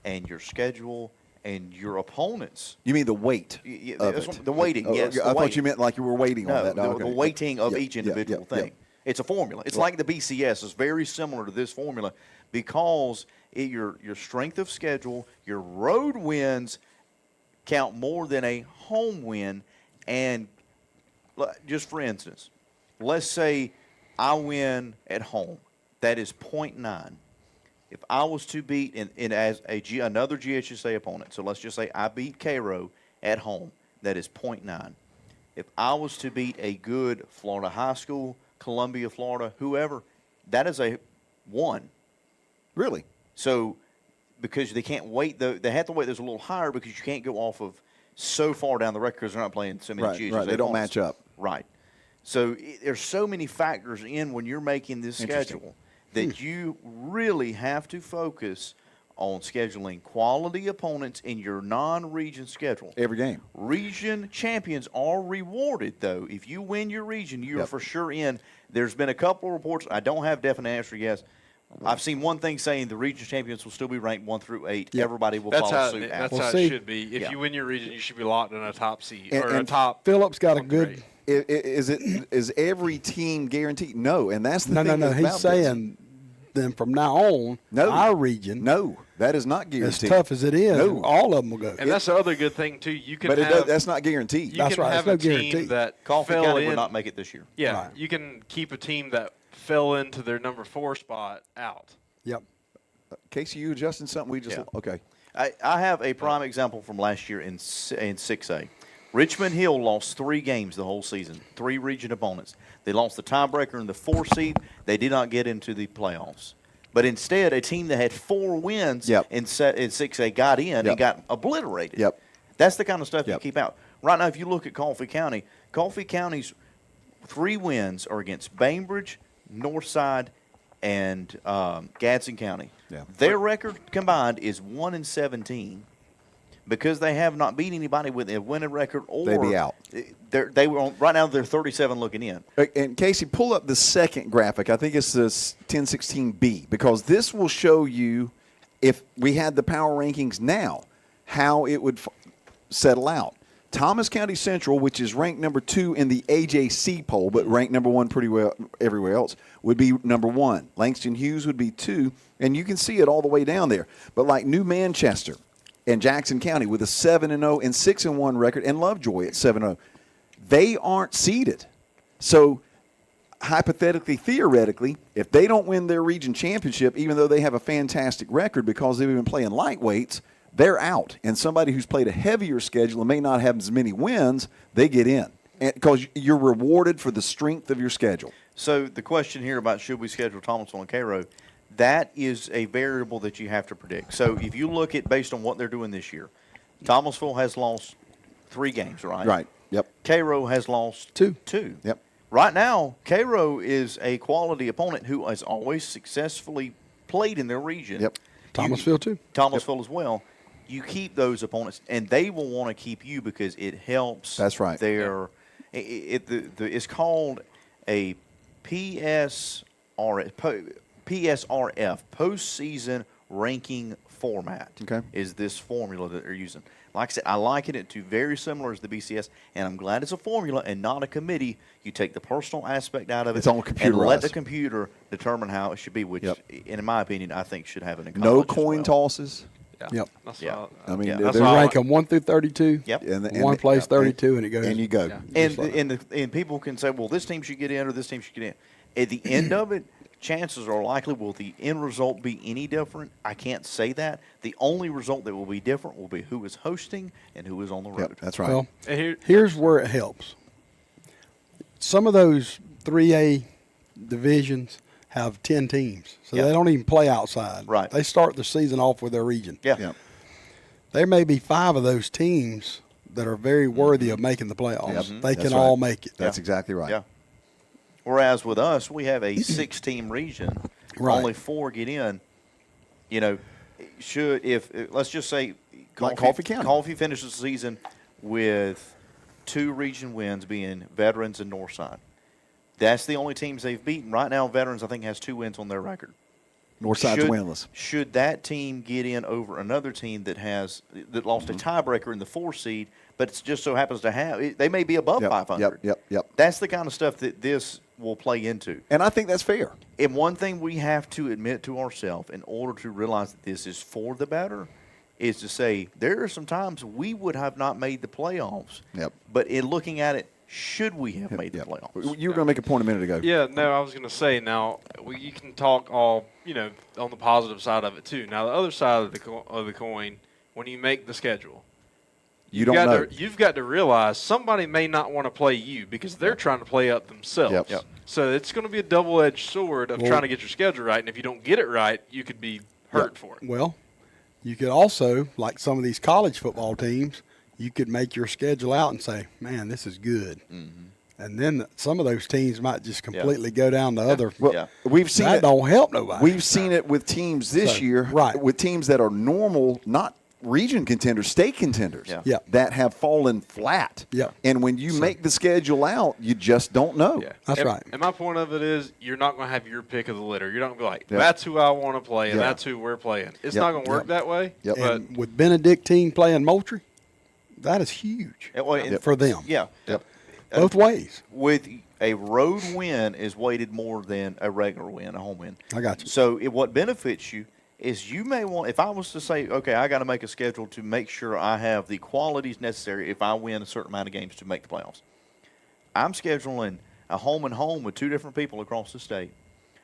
and your schedule and your opponents. You mean the weight of That's it. what- the weighting, Oh, yes. I the thought weighting. you meant like you were waiting on No, that. the, Oh, okay. the weighting of Yep, each yep, individual yep, thing. yep. It's a formula. It's Right. like the BCS. It's very similar to this formula because your strength of schedule, your road wins count more than a home win. And just for instance, let's say I win at home. That is 0.9. If I was to beat as another GHSA opponent, so let's just say I beat Cairo at home, that is 0.9. If I was to beat a good Florida high school, Columbia, Florida, whoever, that is a 1. Really? So because they can't wait, they have to wait those a little higher because you can't go off of so far down the record because they're not playing so many Right, GHSA right. They don't opponents. match up. Right. So there's so many factors in when you're making this Interesting. schedule that you really have to focus on scheduling quality opponents in your non-region schedule. Every game. Region champions are rewarded, though. If you win your region, you're Yep. for sure in. There's been a couple of reports. I don't have definite answer yet. I've seen one thing saying the region champions will still be ranked 1 through 8. Yep. Everybody will That's follow how, suit that's after. We'll how see. it should be. If Yeah. you win your region, you should be locked in a top seed And- or a and top. Phillips got a grade. good. Is every team guaranteed? No, and that's the No, thing. no. about He's this. saying then from now on, No. our region, No, that is not as guaranteed. tough as it is, No. all of them will go. And that's the other good thing too. You can But have that's not guaranteed. you That's can right, have it's a no team guarantee. that Coffee fell County in. will not make it this year. Yeah, Right. you can keep a team that fell into their number 4 spot out. Yep. Casey, you adjusting something? We just Yeah. okay. I have a prime example from last year in 6A. Richmond Hill lost 3 games the whole season, 3 region opponents. They lost the tiebreaker in the 4 seed. They did not get into the playoffs. But instead, a team that had 4 wins Yep. in 6A got in Yep. and got obliterated. Yep. That's the kind of stuff Yep. you keep out. Right now, if you look at Coffee County's 3 wins are against Bainbridge, Northside, and Gadsden County. Yeah. Their record combined is 1-17 because they have not beat anybody with a winning record. Or They be out. They were on, right now. They're 37 looking in. And Casey, pull up the second graphic. I think it's this 1016B because this will show you if we had the power rankings now, how it would settle out. Thomas County Central, which is ranked number 2 in the AJC poll, but ranked number 1 pretty well everywhere else, would be number 1. Langston Hughes would be 2, and you can see it all the way down there. But like New Manchester and Jackson County with a 7-0 and 6-1 record, and Lovejoy at 7-0, they aren't seeded. So hypothetically, theoretically, if they don't win their region championship, even though they have a fantastic record because they've been playing lightweights, they're out. And somebody who's played a heavier schedule and may not have as many wins, they get in. Because you're rewarded for the strength of your schedule. So the question here about should we schedule Thomasville and Cairo, that is a variable that you have to predict. So if you look at based on what they're doing this year, Thomasville has lost 3 games, right? Right. Yep. Cairo has lost 2. 2. Yep. Right now, Cairo is a quality opponent who has always successfully played in their region. Yep. Thomasville, too. Thomasville as well. You keep those opponents, and they will want to keep you because it helps. That's right. Their it's called a PSRF postseason ranking format. Okay. Is this formula that they're using? Like I said, I liken it to very similar as the BCS, and I'm glad it's a formula and not a committee. You take the personal aspect out of it It's all and let the computerized. computer determine how it should be, which, Yep. in my opinion, I think should happen in college No as coin well. tosses. Yep. That's Yeah. all- I mean, Yeah. they're- That's They all I rank like. them 1 through 32. Yep. One plays and- 32, and it goes. And you go. And like and people can say, well, this team should get in or this team should get in. At the end of it, chances are likely will the end result be any different? I can't say that. The only result that will be different will be who is hosting and who is on the road. Yep, that's right. Well, And here, here's where it helps. Some of those 3A divisions have 10 teams, so Yep. they don't even play outside. Right. They start the season off with their region. Yeah. Yep. There may be 5 of those teams that are very worthy of making the playoffs. Yep. They That's can right. all make it. That's exactly right. Yeah. Whereas with us, we have a 6-team region. Right. Only 4 get in. You know, should if let's just say Like Coffee County. Coffee finishes the season with 2 region wins, being Veterans and Northside. That's the only teams they've beaten right now. Veterans, I think, has 2 wins on their record. Northside's Should- winless. Should that team get in over another team that lost a tiebreaker in the 4 seed, but it just so happens to have they may be above Yep, 500. Yep. That's the kind of stuff that this will play into. And I think that's fair. And one thing we have to admit to ourselves in order to realize that this is for the better is to say there are some times we would have not made the playoffs. Yep. But in looking at it, should we have made the Yep. playoffs? You were going to make a point a minute ago. yeah, no, I was going to say now you can talk all on the positive side of it too. Now the other side of the coin, when you make the schedule, You don't know. You've got to realize somebody may not want to play you because they're trying to play up themselves. Yep. Yep. So it's going to be a double-edged sword of Well- trying to get your schedule right, and if you don't get it right, you could be hurt for it. Well, you could also, like some of these college football teams, you could make your schedule out and say, man, this is good. And then some of those teams might just completely go down the other. Well, Yeah. we've seen That it. don't help nobody. We've seen it with teams this So, year, right. with teams that are normal, not region contenders, state contenders, Yeah. Yeah. that have fallen flat. Yeah. And when you make the schedule out, you just don't know. Yeah, That's and, right. And my point of it is, you're not going to have your pick of the litter. You're not going to be like, Yeah. that's who I want to play, and Yeah. that's who we're playing. It's Yep. not going to work Yep. that way. Yep. But And with Benedictine playing Moultrie, that is huge Well, and- for them. Yeah. Yep. Both ways. With a road win is weighted more than a regular win, a home win. I got you. So what benefits you is you may want, if I was to say, okay, I got to make a schedule to make sure I have the qualities necessary if I win a certain amount of games to make the playoffs. I'm scheduling a home and home with 2 different people across the state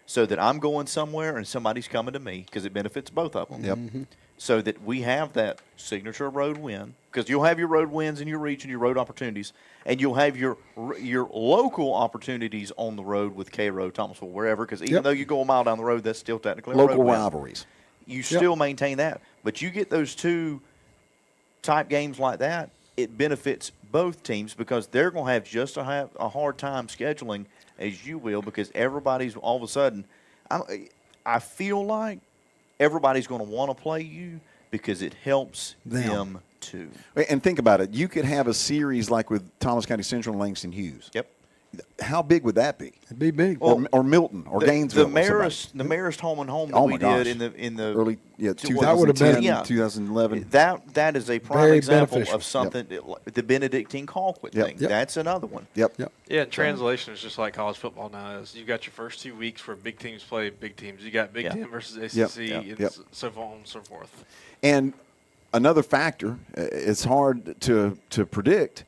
so that I'm going somewhere and somebody's coming to me because it benefits both of them. Yep. So that we have that signature road win, because you'll have your road wins in your region, your road opportunities, and you'll have your local opportunities on the road with Cairo, Thomasville, wherever. Because even Yep. though you go a mile down the road, that's still technically a Local road win. rivalries. You still maintain that, but you get those 2 type games like that, it benefits both teams because they're going to have just a hard time scheduling as you will because everybody's all of a sudden. I feel like everybody's going to want to play you because it helps them too. And think about it. You could have a series like with Thomas County Central and Langston Hughes. Yep. How big would that be? It'd be big. Or Milton or Gainesville. The or Marist home and home that Oh we my gosh. did in the early, yeah, to- 2010, That would have been- Yeah. 2011. That is a prime Very example beneficial. of something the Benedictine Colquitt Yep. thing. Yep. That's another one. Yep. Yep. Yeah, and translation is just like college football now is. You've got your first 2 weeks where big teams play big teams. You got Big Yeah. Ten versus ACC Yep. and Yep. so on and so forth. And another factor, it's hard to predict.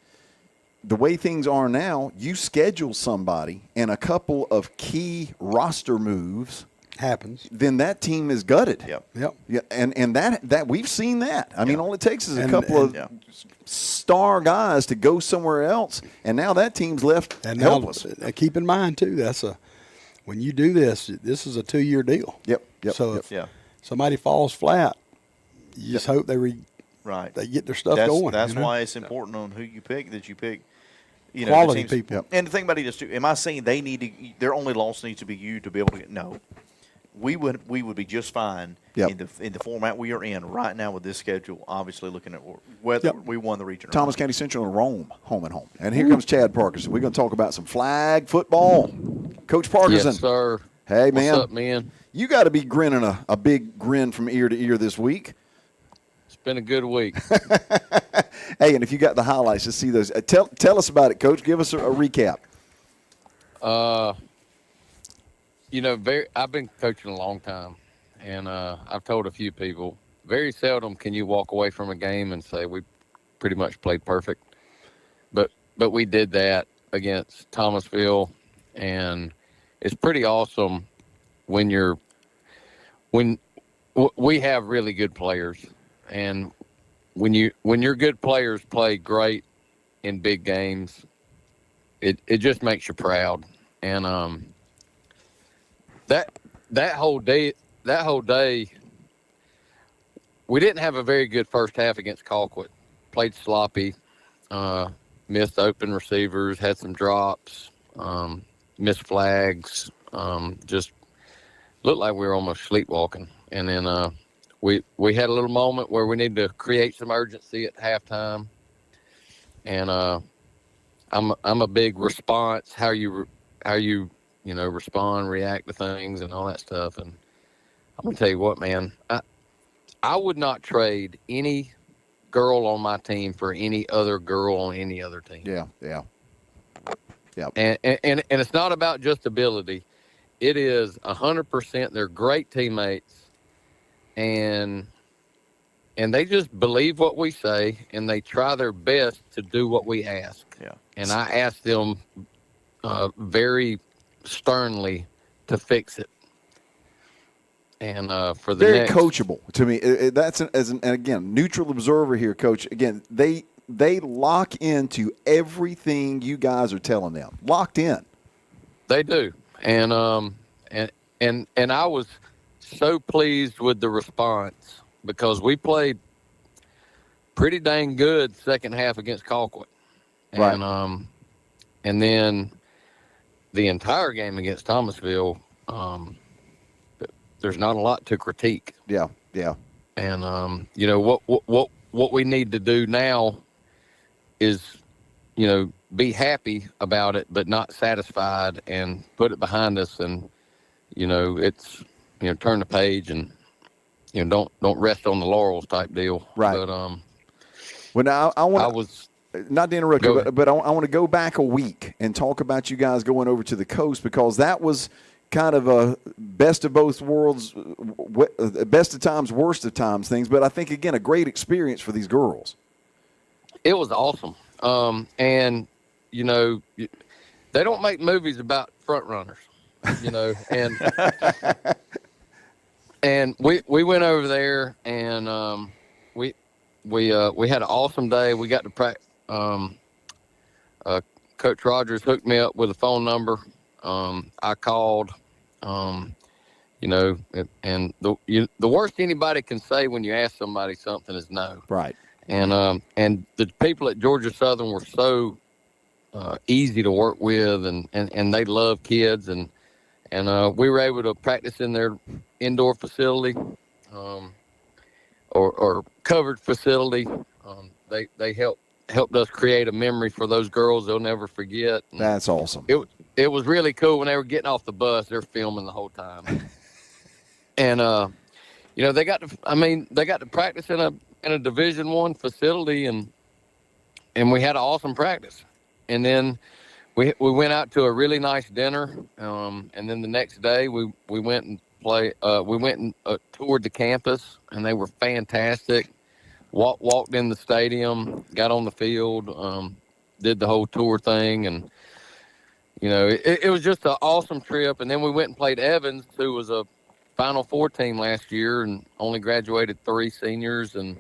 The way things are now, you schedule somebody and a couple of key roster moves happens. then that team is gutted. Yep. Yep. Yeah, and that we've seen that. I mean, all it takes is a And- couple of yeah. star guys to go somewhere else, and now that team's left And now, helpless. keep in mind too, when you do this is a 2-year deal. Yep. So yep. if Yeah. somebody falls flat, you just hope Right. they get their stuff That's going. that's you know? why it's important on who you pick, that you pick, the Quality teams. people. Yep. And the thing about it is too, am I saying they need to? Their only loss needs to be you to be able to get? No, we would be just fine Yep. in the format we are in right now with this schedule. Obviously, looking at whether Yep. we won the region. Or Thomas not. County Central and Rome, home and home. And here comes Chad Parkinson. We're going to talk about some flag football. Coach Parkinson. Yes, sir. Hey, man. What's up, man? You got to be grinning a big grin from ear to ear this week. It's been a good week. Hey, and if you got the highlights, just see those. Tell us about it, Coach. Give us a recap. I've been coaching a long time, and I've told a few people, very seldom can you walk away from a game and say we pretty much played perfect. But we did that against Thomasville, and it's pretty awesome when we have really good players, and when your good players play great in big games, it just makes you proud. And that whole day, we didn't have a very good first half against Colquitt. Played sloppy, missed open receivers, had some drops, missed flags, just looked like we were almost sleepwalking. And then we had a little moment where we needed to create some urgency at halftime. And I'm a big response, how you respond, react to things and all that stuff. And I'm gonna tell you what, man, I would not trade any girl on my team for any other girl on any other team. Yeah. And it's not about just ability. It is 100%. They're great teammates, and they just believe what we say, and they try their best to do what we ask. Yeah. And I ask them very sternly to fix it. And for the Very next, coachable to me. And again, neutral observer here, Coach. Again, they lock into everything you guys are telling them. Locked in. they do. And I was so pleased with the response because we played pretty dang good second half against Colquitt. Right. And then the entire game against Thomasville, there's not a lot to critique. Yeah. And what we need to do now is, be happy about it, but not satisfied, and put it behind us. And it's turn the page and don't rest on the laurels type deal. Right. But Well, now I want. I was Not to interrupt Go you, ahead. but I want to go back a week and talk about you guys going over to the coast, because that was kind of a best of both worlds, best of times, worst of times things. But I think, again, a great experience for these girls. It was awesome. And they don't make movies about front runners, and we went over there, and we had an awesome day. We got to practice. Coach Rogers hooked me up with a phone number. I called, and the worst anybody can say when you ask somebody something is no. Right. And the people at Georgia Southern were so easy to work with, and they love kids, and we were able to practice in their indoor facility, or covered facility. They helped us create a memory for those girls they'll never forget. And That's awesome. it was really cool when they were getting off the bus. They're filming the whole time, and they got to practice in a Division I facility, and we had an awesome practice. And then we went out to a really nice dinner, and then the next day we went and toured the campus, and they were fantastic. Walked in the stadium, got on the field, did the whole tour thing, and it was just an awesome trip. And then we went and played Evans, who was a Final Four team last year and only graduated 3 seniors, and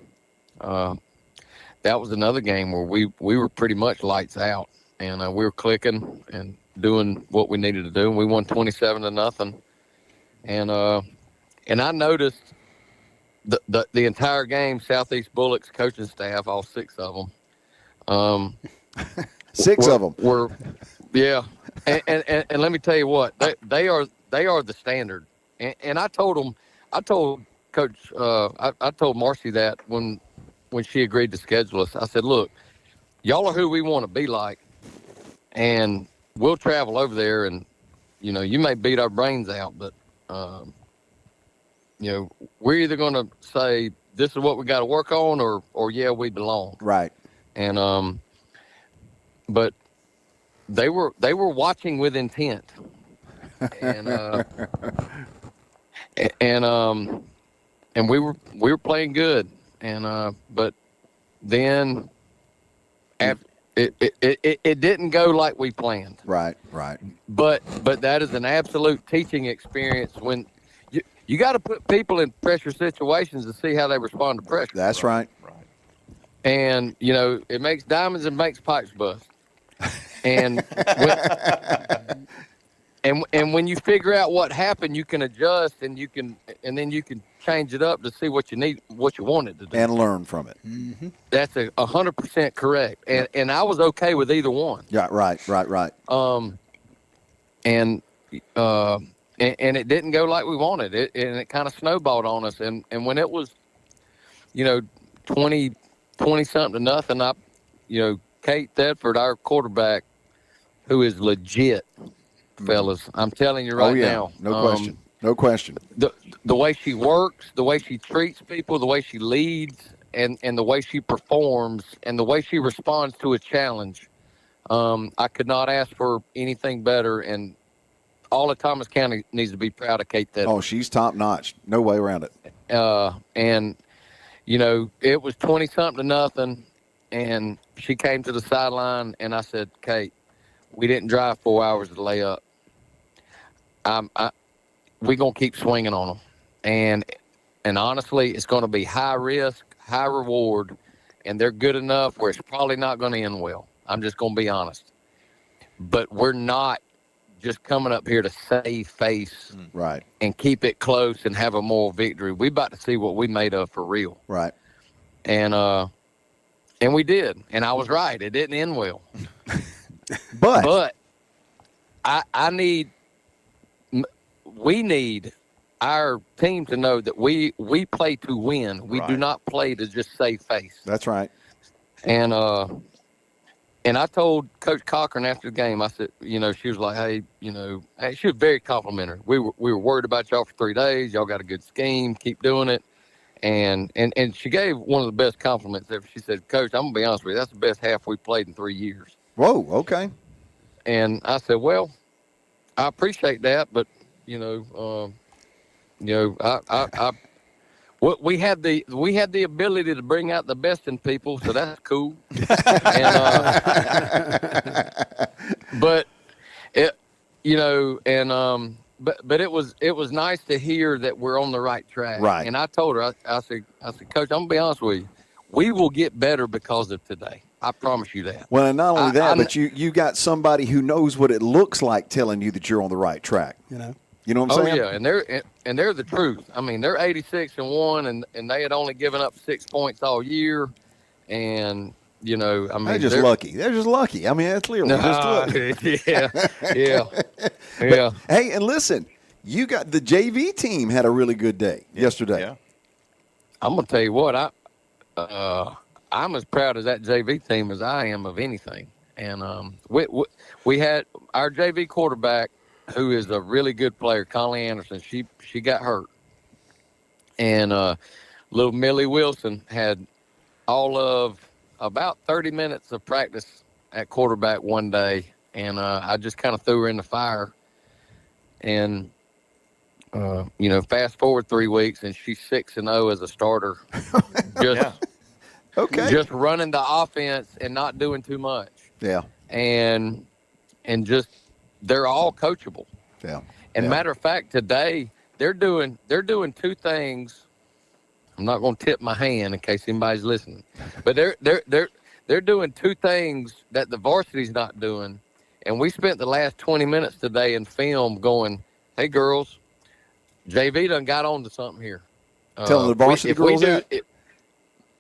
that was another game where we were pretty much lights out, and we were clicking and doing what we needed to do, and we won 27-0. And I noticed the entire game, Southeast Bullock's coaching staff, all 6 of them, 6 of them were, yeah. And let me tell you what, they are the standard. And I told Coach, I told Marcy that when she agreed to schedule us. I said, look, y'all are who we want to be like, and we'll travel over there, and you may beat our brains out, but we're either going to say this is what we got to work on, or yeah, we belong. Right. And but they were watching with intent, and and we were playing good, and but then it didn't go like we planned. Right. But that is an absolute teaching experience when you got to put people in pressure situations to see how they respond to pressure. That's right. And it makes diamonds and makes pipes bust. And when you figure out what happened, you can adjust, and then you can change it up to see what you need, what you want it to do, And learn from it. Mm-hmm. That's 100% correct. And I was okay with either one. Yeah. Right. And it didn't go like we wanted. And it kind of snowballed on us. And when it was, 20 something to nothing, Kate Thetford, our quarterback, who is legit, fellas. I'm telling you right now. No question. The way she works, the way she treats people, the way she leads, and the way she performs, and the way she responds to a challenge, I could not ask for anything better. And all of Thomas County needs to be proud of Kate Thetford. Oh, she's top notch. No way around it. And it was 20 something to nothing, and she came to the sideline, and I said, Kate, we didn't drive 4 hours to lay up. We're going to keep swinging on them. And honestly, it's going to be high risk, high reward, and they're good enough where it's probably not going to end well. I'm just going to be honest. But we're not just coming up here to save face Right. and keep it close and have a moral victory. We about to see what we made of for real. Right. And we did. And I was right. It didn't end well. But we need our team to know that we play to win. We do not play to just save face. That's right. And I told Coach Cochran after the game, I said, she was like, hey, she was very complimentary. We were worried about y'all for 3 days. Y'all got a good scheme. Keep doing it. And she gave one of the best compliments ever. She said, Coach, I'm going to be honest with you. That's the best half we played in 3 years. Whoa. Okay. And I said, well, I appreciate that, but we had the ability to bring out the best in people, so that's cool. But it was nice to hear that we're on the right track. Right. And I told her, I said, Coach, I'm gonna be honest with you, we will get better because of today. I promise you that. Well, and not only that, but you got somebody who knows what it looks like telling you that you're on the right track. You know what I'm saying? Oh yeah, and they're the truth. I mean, they're 86-1, and they had only given up 6 points all year, and they're just lucky. They're just lucky. I mean, that's clearly just lucky. Yeah. Hey, and listen, you got the JV team had a really good day yesterday. Yeah. I'm gonna tell you what, I'm as proud of that JV team as I am of anything. And we had our JV quarterback, who is a really good player, Conley Anderson. She got hurt, and little Millie Wilson had all of about 30 minutes of practice at quarterback one day, and I just kind of threw her in the fire. And fast forward 3 weeks, and she's 6-0 as a starter. Just running the offense and not doing too much. Yeah. And just they're all coachable. Yeah. And matter of fact, today they're doing two things. I'm not going to tip my hand in case anybody's listening, but they're doing two things that the varsity's not doing. And we spent the last 20 minutes today in film going, "Hey girls, JV done got on to something here." Telling the varsity girls that?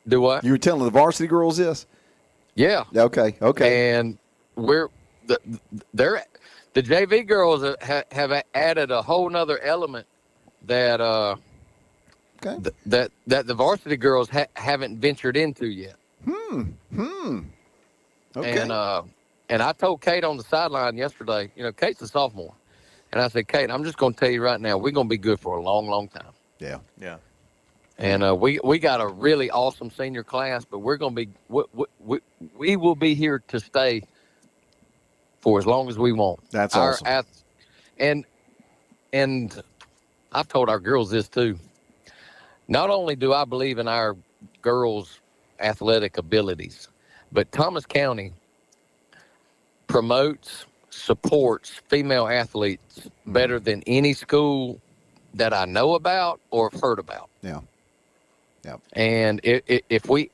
Do what? You were telling the varsity girls this? Yeah. Okay. And the JV girls have added a whole nother element that that the varsity girls haven't ventured into yet. Okay. And I told Kate on the sideline yesterday, Kate's a sophomore, and I said, Kate, I'm just going to tell you right now, we're going to be good for a long, long time. Yeah. Yeah. And we got a really awesome senior class, but we're going to be we will be here to stay for as long as we want. That's awesome. And I've told our girls this too. Not only do I believe in our girls' athletic abilities, but Thomas County promotes, supports female athletes better than any school that I know about or have heard about. Yeah. Yeah. And if we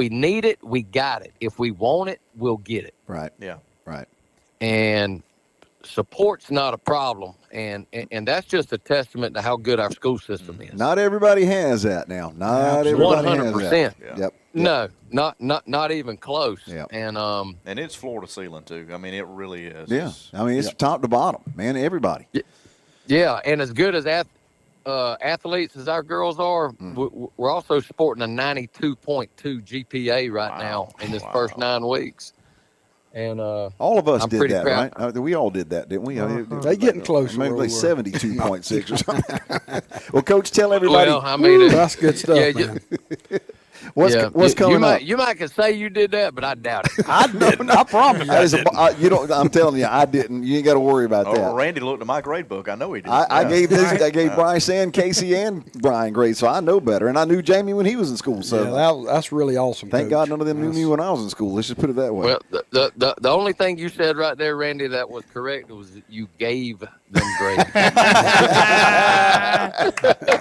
need it, we got it. If we want it, we'll get it. Right. Yeah. Right. And support's not a problem, and that's just a testament to how good our school system is. Not everybody has that now. Not everybody has 100%. that. Yeah. Yep. No, not even close. Yeah. And it's floor to ceiling too. I mean, it really is. Yeah. I mean, it's top to bottom, man. Everybody. yeah, and as good as athletes as our girls are, we're also sporting a 92.2 GPA right now in this first 9 weeks. And all of us I'm did pretty that, proud. right? We all did that, didn't we? They getting close. Maybe like 72.6 or something. Well, Coach, tell everybody. Well, I mean, That's good stuff, man. What's coming up? You might could say you did that, but I doubt it. I didn't. I promise you. I'm telling you, I didn't. You ain't got to worry about that. Oh, Randy looked at my grade book. I know he did. I gave Bryce and Casey and Brian grades, so I know better. And I knew Jamie when he was in school. So That's really awesome. thank Coach. God none of them knew me when I was in school. Let's just put it that way. Well, the only thing you said right there, Randy, that was correct was that you gave them grades.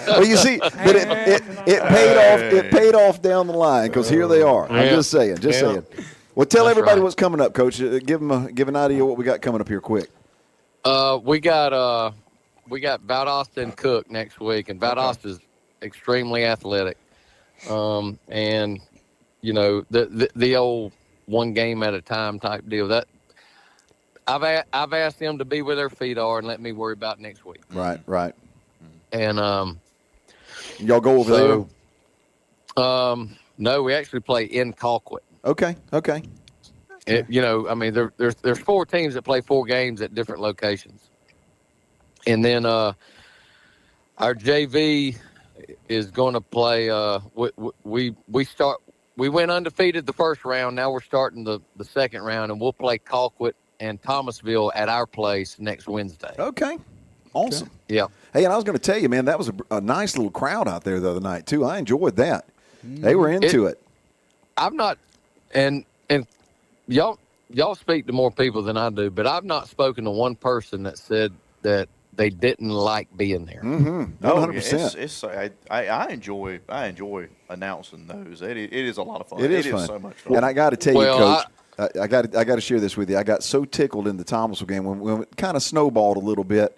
Well, you see, but it paid off. It paid off down the line because here they are. I'm just saying. Well, tell That's everybody right. what's coming up, Coach. Give an idea of what we got coming up here, quick. We got Valdosta and Cook next week, and Valdosta is extremely athletic. And the old one game at a time type deal. That I've asked them to be where their feet are and let me worry about next week. Right. And Y'all go over there. no, we actually play in Colquitt. Okay. There's 4 teams that play 4 games at different locations, and then our JV is going to play. We went undefeated the first round. Now we're starting the second round, and we'll play Colquitt and Thomasville at our place next Wednesday. Okay. Awesome. Yeah. Hey, and I was going to tell you, man, that was a nice little crowd out there the other night too. I enjoyed that. They were into it. I've not, and y'all speak to more people than I do, but I've not spoken to one person that said that they didn't like being there. Mm-hmm. 100%. I enjoy announcing those. It is a lot of fun. It is fun. So much fun. And I got to tell you, Well, Coach, I got to share this with you. I got so tickled in the Thomasville game when it kind of snowballed a little bit.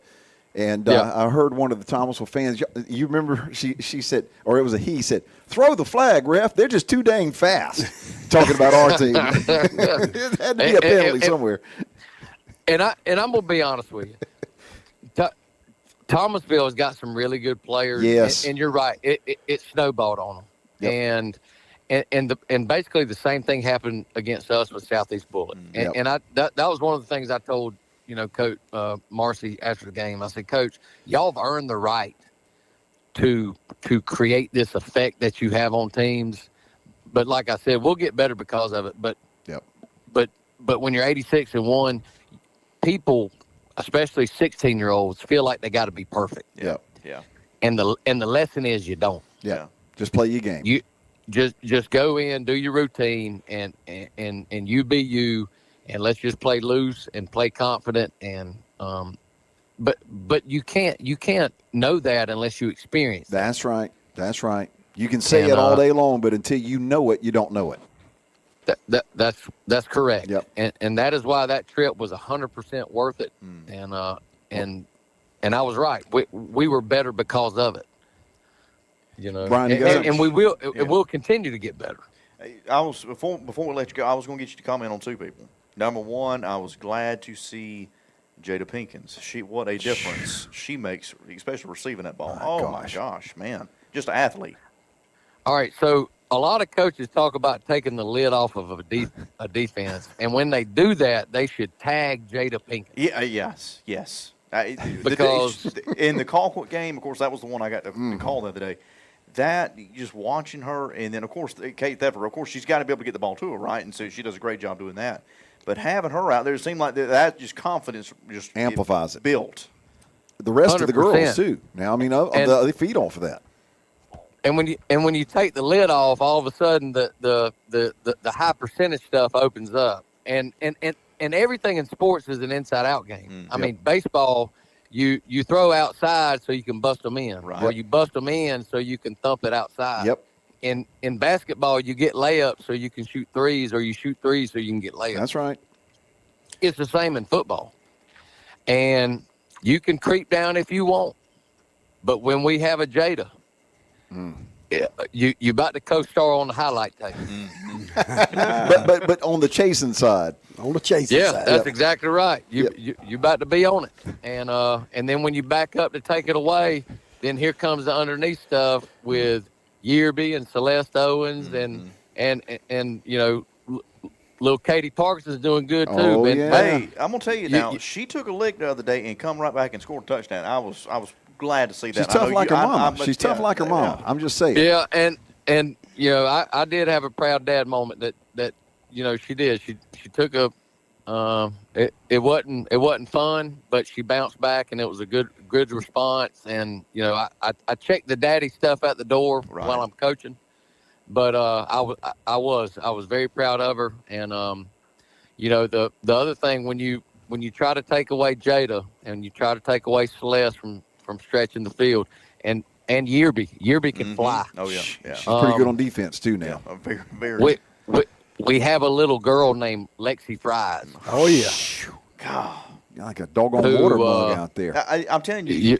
And I heard one of the Thomasville fans, you remember, she said, or it was he said, "Throw the flag, ref. They're just too dang fast." Talking about our team. It had to be a penalty somewhere. And I'm going to be honest with you. Thomasville has got some really good players. Yes. And you're right. It snowballed on them. Yep. And basically the same thing happened against us with Southeast Bullet. Yep. And that was one of the things I told Coach Marcy after the game. I said, Coach, y'all have earned the right to create this effect that you have on teams. But like I said, we'll get better because of it. But when you're 86-1, people, especially 16-year-olds, feel like they got to be perfect. Yeah. And the lesson is you don't. Yeah. Just play your game. You just go in, do your routine, and you be you. And let's just play loose and play confident, and but you can't know that unless you experience it. That's right. That's right. You can say And, it all day long, but until you know it, you don't know it. That's correct. Yep. And that is why that trip was 100% worth it. And I was right. We were better because of it. You know, Brian, you got and we will Yeah. it will continue to get better. I was before we let you go. I was going to get you to comment on two people. Number one, I was glad to see Jada Pinkins. What a difference she makes, especially receiving that ball. My gosh, man, just an athlete. All right, so a lot of coaches talk about taking the lid off of a defense, and when they do that, they should tag Jada Pinkins. Yeah, yes. Because in the Colquitt game, of course, that was the one I got to call the other day. That just watching her, and then of course Kate Theffer, of course she's got to be able to get the ball to her, right? And so she does a great job doing that. But having her out there, it seemed like that just confidence just Amplifies it. built. The rest of the girls 100%. too. Now, I mean, they feed off of that. And when you take the lid off, all of a sudden the high percentage stuff opens up, and everything in sports is an inside out game. I mean, baseball, you throw outside so you can bust them in, Right. or you bust them in so you can thump it outside. Yep. In basketball, you get layups so you can shoot threes, or you shoot threes so you can get layups. That's right. It's the same in football, and you can creep down if you want, but when we have a Jada. Yeah, you about to co-star on the highlight tape. but on the chasing side, On the chasing Yeah, side. that's exactly right. You Yep. you about to be on it, and then when you back up to take it away, then here comes the underneath stuff with Yearby and Celeste Owens and you know, little Katie Parkinson's doing good too. Oh, but- yeah. but- Hey, I'm gonna tell you now. She took a lick the other day and come right back and scored a touchdown. I was glad to see that. she's tough like her mama. but She's tough yeah, like her mama. yeah. I'm just saying. Yeah, and you know, I did have a proud dad moment that you know she did. She took a it wasn't fun, but she bounced back and it was a good response. And you know, I checked the daddy stuff at the door Right. while I'm coaching, but I was very proud of her. And you know, the other thing, when you try to take away Jada and you try to take away Celeste from stretching the field, and Yearby can fly. Oh yeah, She's pretty good on defense too now. yeah. Very, very. We have a little girl named Lexi Fries. Oh, yeah. God. Like a doggone Who, water mug out there. I'm telling you,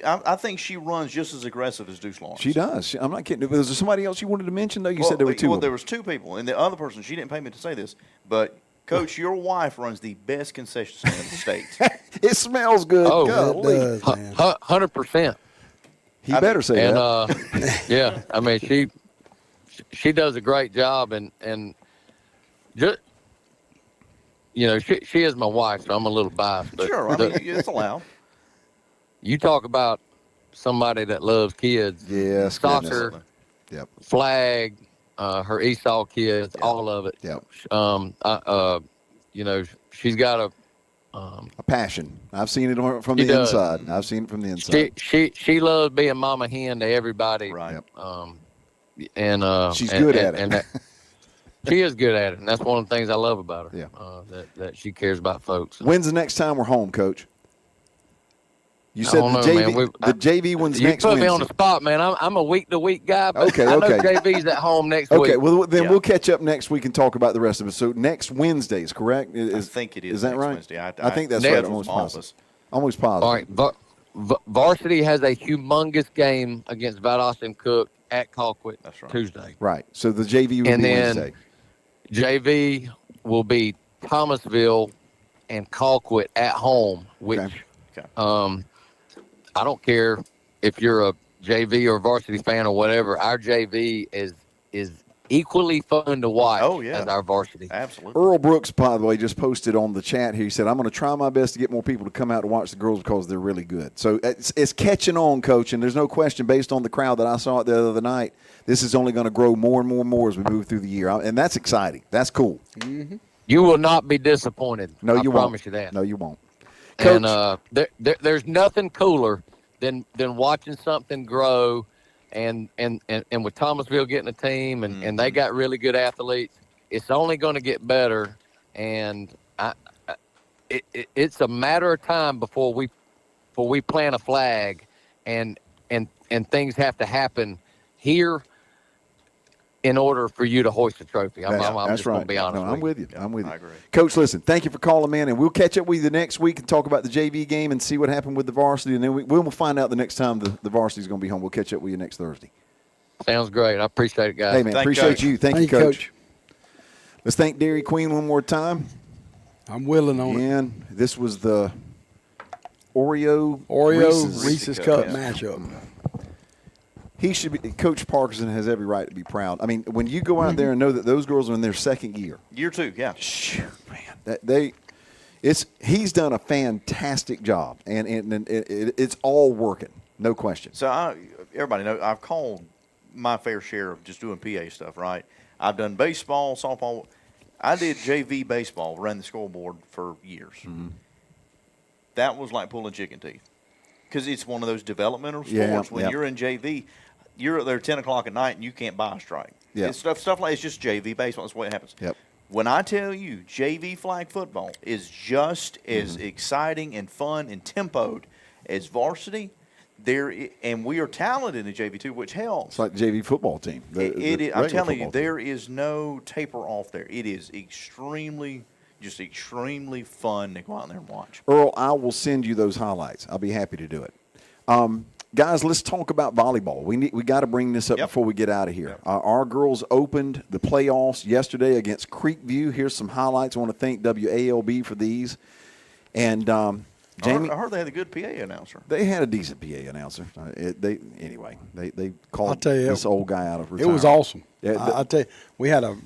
I think she runs just as aggressive as Deuce Lawrence. She does. I'm not kidding. Was there somebody else you wanted to mention? though? You said there were two. Well, of there them. was two people, and the other person, she didn't pay me to say this, but Coach, your wife runs the best concession stand in the state. It smells good. Oh, It Golly. does, man. 100%. He better say And that. yeah, I mean she does a great job, and just, you know, she is my wife, so I'm a little biased. But Sure, I mean, it's allowed. you talk about somebody that loves kids. Yes, Soccer, goodness. Yep. flag, her Esau kids, all of it. Yep. You know, she's got A passion. I've seen it from She the does. inside. I've seen it from the inside. she loves being mama hen to everybody. Right. Yep. And She's good at it. And she is good at it, and that's one of the things I love about her. Yeah. That she cares about folks. When's the next time we're home, Coach? You I said don't the know, JV. man. The JV one's You next put Wednesday. me on the spot, man. I'm a week-to-week guy. But Okay, I know okay. JV's at home next Okay, week. well then Yeah. we'll catch up next week and talk about the rest of it. So next Wednesday is correct? I think it is. Is that next right? Wednesday. I think that's Next right. Schedule's Almost off positive. us. Almost positive. All right, varsity has a humongous game against Valdosta Cook at Colquitt That's right. Tuesday. Right. So the JV will And be then- Wednesday. JV will be Thomasville and Colquitt at home, which Okay. I don't care if you're a JV or varsity fan or whatever. Our JV is equally fun to watch Oh, yeah. as our varsity. Absolutely. Earl Brooks, by the way, just posted on the chat here. He said, I'm going to try my best to get more people to come out to watch the girls because they're really good. So it's catching on, Coach, and there's no question based on the crowd that I saw it the other night, this is only going to grow more and more and more as we move through the year. And that's exciting. That's cool. You will not be disappointed. No, you I won't. promise you that. No, you won't. And Coach, there's nothing cooler than watching something grow, and with Thomasville getting a team and they got really good athletes, it's only going to get better. And it's a matter of time before we before we plant a flag, and things have to happen here in order for you to hoist the trophy. I'm That's just right. going to be honest. No, I'm with you. I'm with you. I agree. Coach, listen, thank you for calling in, and we'll catch up with you next week and talk about the JV game and see what happened with the varsity, and then we'll find out the next time the varsity is going to be home. We'll catch up with you next Thursday. Sounds great. I appreciate it, guys. Hey, man, Thank you, appreciate Coach. you. Thank you, Coach. Let's thank Dairy Queen one more time. I'm willing on it. And this was the Oreo Reese's Cup yeah. matchup. He should be. Coach Parkinson has every right to be proud. I mean, when you go out there and know that those girls are in their second year, Year 2, yeah. shoot, man, he's done a fantastic job, and it's all working, no question. So everybody knows I've called my fair share of just doing PA stuff, right? I've done baseball, softball. I did JV baseball, ran the scoreboard for years. Mm-hmm. That was like pulling chicken teeth because it's one of those developmental sports. Yeah, When yeah. you're in JV, you're there 10 o'clock at night and you can't buy a strike. Yeah. It's stuff like it's just JV baseball. That's the way it happens. Yep. When I tell you JV flag football is just as Mm-hmm. exciting and fun and tempoed as varsity, and we are talented in JV too, which helps. It's like the JV football team. I'm regular telling you, football team. there is no taper off there. It is extremely fun to go out there and watch. Earl, I will send you those highlights. I'll be happy to do it. Guys, let's talk about volleyball. We got to bring this up Yep. before we get out of here. Yep. Our girls opened the playoffs yesterday against Creekview. Here's some highlights. I want to thank WALB for these. And Jamie, I heard they had a good PA announcer. they had a decent PA announcer. They called I'll tell you, this old guy out of It retirement. was awesome. Yeah, I tell you, we had a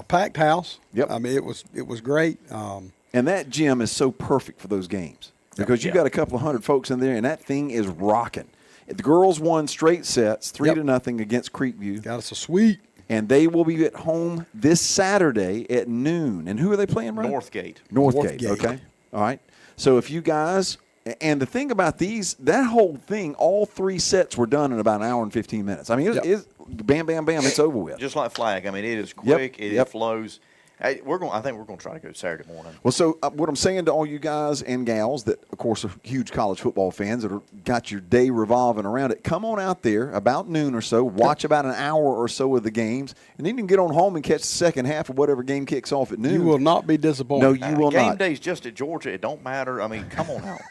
packed house. Yep. I mean, it was great. And that gym is so perfect for those games because you Yeah. got a couple of hundred folks in there, and that thing is rocking. The girls won straight sets, 3-0 against Creekview, Got us a suite. and they will be at home this Saturday at noon. And who are they playing, Ryan? Northgate. Northgate. Northgate. Okay. All right. So if you guys, and the thing about these, that whole thing, all 3 sets were done in about an hour and 15 minutes. I mean, it's bam, bam, bam, it's over with. Just like flag. I mean, it is quick. It Yep. flows. I think we're going to try to go Saturday morning. Well, so what I'm saying to all you guys and gals that, of course, are huge college football fans that are got your day revolving around it, come on out there about noon or so, watch about an hour or so of the games, and then you can get on home and catch the second half of whatever game kicks off at noon. You will not be disappointed. No, you will Game not. day's just at Georgia. It don't matter. I mean, come on out.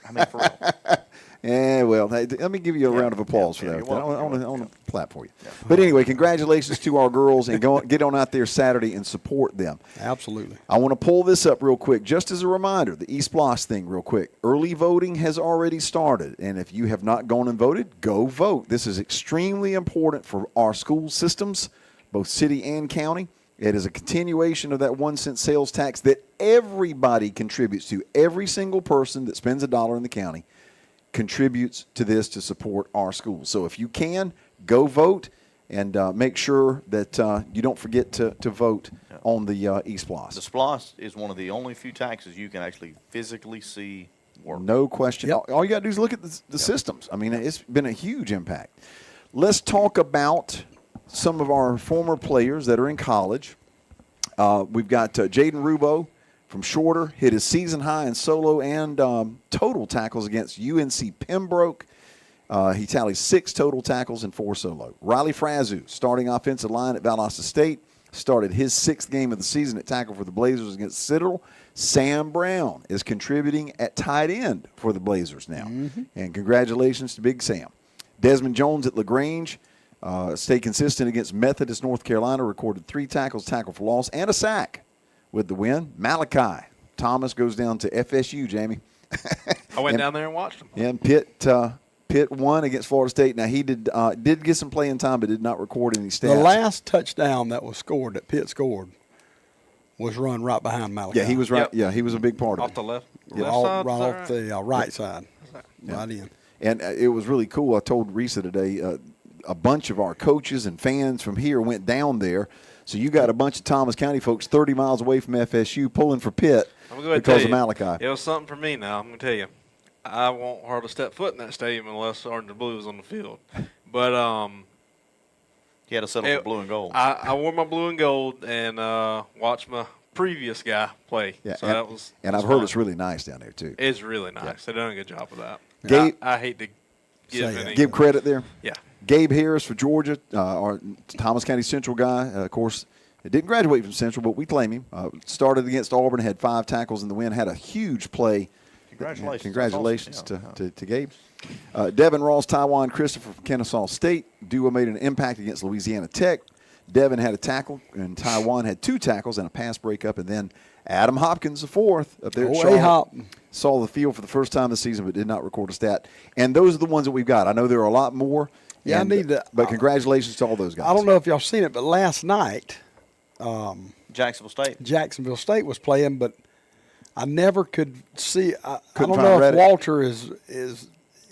I mean, for real. Yeah, well, hey, let me give you a round of applause for yeah, that. you're welcome. I want to clap for you. But anyway, congratulations to our girls, and get on out there Saturday and support them. Absolutely. I want to pull this up real quick, just as a reminder, the East Bloss thing real quick. Early voting has already started, and if you have not gone and voted, go vote. This is extremely important for our school systems, both city and county. It is a continuation of that 1 cent sales tax that everybody contributes to. Every single person that spends $1 in the county contributes to this to support our schools. So if you can, go vote and make sure that you don't forget to vote on the East Bloss. The SPLOS is one of the only few taxes you can actually physically see work. No question. Yep. All you got to do is look at the systems. I mean, it's been a huge impact. Let's talk about some of our former players that are in college. We've got Jaden Rubo from Shorter, hit his season high in solo and total tackles against UNC Pembroke. He tallied 6 total tackles and 4 solo. Riley Frazu, starting offensive line at Valdosta State, started his 6th game of the season at tackle for the Blazers against Citadel. Sam Brown is contributing at tight end for the Blazers now. And congratulations to Big Sam. Desmond Jones at LaGrange stayed consistent against Methodist North Carolina, recorded 3 tackles, tackle for loss, and a sack with the win. Malachi Thomas goes down to FSU, Jamie. I went down there and watched them. And Pitt won against Florida State. Now, he did get some playing time, but did not record any stats. The last touchdown that was scored, that Pitt scored, was run right behind Malachi. Yeah, he was right. Yep. Yeah, he was a big part of Off it. the left right side. right is that off the right side. Right in. And it was really cool. I told Risa today, a bunch of our coaches and fans from here went down there. So you got a bunch of Thomas County folks 30 miles away from FSU pulling for Pitt I'm gonna go ahead and because of tell you, Malachi. It was something for me now. I'm going to tell you. I won't hardly step foot in that stadium unless Orange and Blue is on the field. But He had to settle for blue and gold. I wore my blue and gold and watched my previous guy play. Yeah, So that was and I've fun. heard it's really nice down there, too. It's really nice. They've done a good job with that. Gabe, I hate to give Say it. any. give credit there. Yeah. Gabe Harris for Georgia, our Thomas County Central guy. Of course, he didn't graduate from Central, but we claim him. Started against Auburn, had 5 tackles in the win, had a huge play. Congratulations. Congratulations That's awesome. to Gabe. Devin Ross, Taiwan Christopher from Kennesaw State. Duo made an impact against Louisiana Tech. Devin had a tackle, and Taiwan had 2 tackles and a pass breakup. And then Adam Hopkins, the 4th, up there at Oh, Charlotte, A-Hop. saw the field for the first time this season, but did not record a stat. And those are the ones that we've got. I know there are a lot more. Yeah, I need to- But congratulations to all those guys. I don't know if y'all seen it, but last night Jacksonville State. Jacksonville State was playing, but I never could see. I Couldn't don't find know if Reddick. Walter is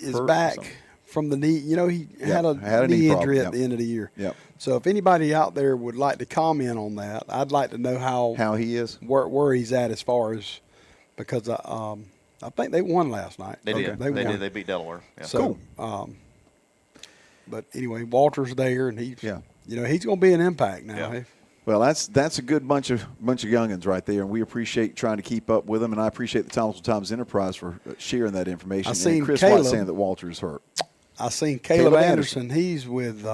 Hurt or back something. from the knee. You know, he had a knee knee problem, injury yep. at the end of the year. Yep. So if anybody out there would like to comment on that, I'd like to know How he is. where he's at as far as because I think they won last night. They did. They They won. did. They beat Delaware. Yeah. So, but anyway, Walter's there, and he's Yeah. you know he's going to be an impact now. Yeah. Well, that's a good bunch of youngins right there, and we appreciate trying to keep up with them. And I appreciate the Thomasville Times Enterprise for sharing that information. I And seen Chris White Caleb. saying that Walter is hurt. I seen Caleb Caleb Anderson. Anderson. He's with.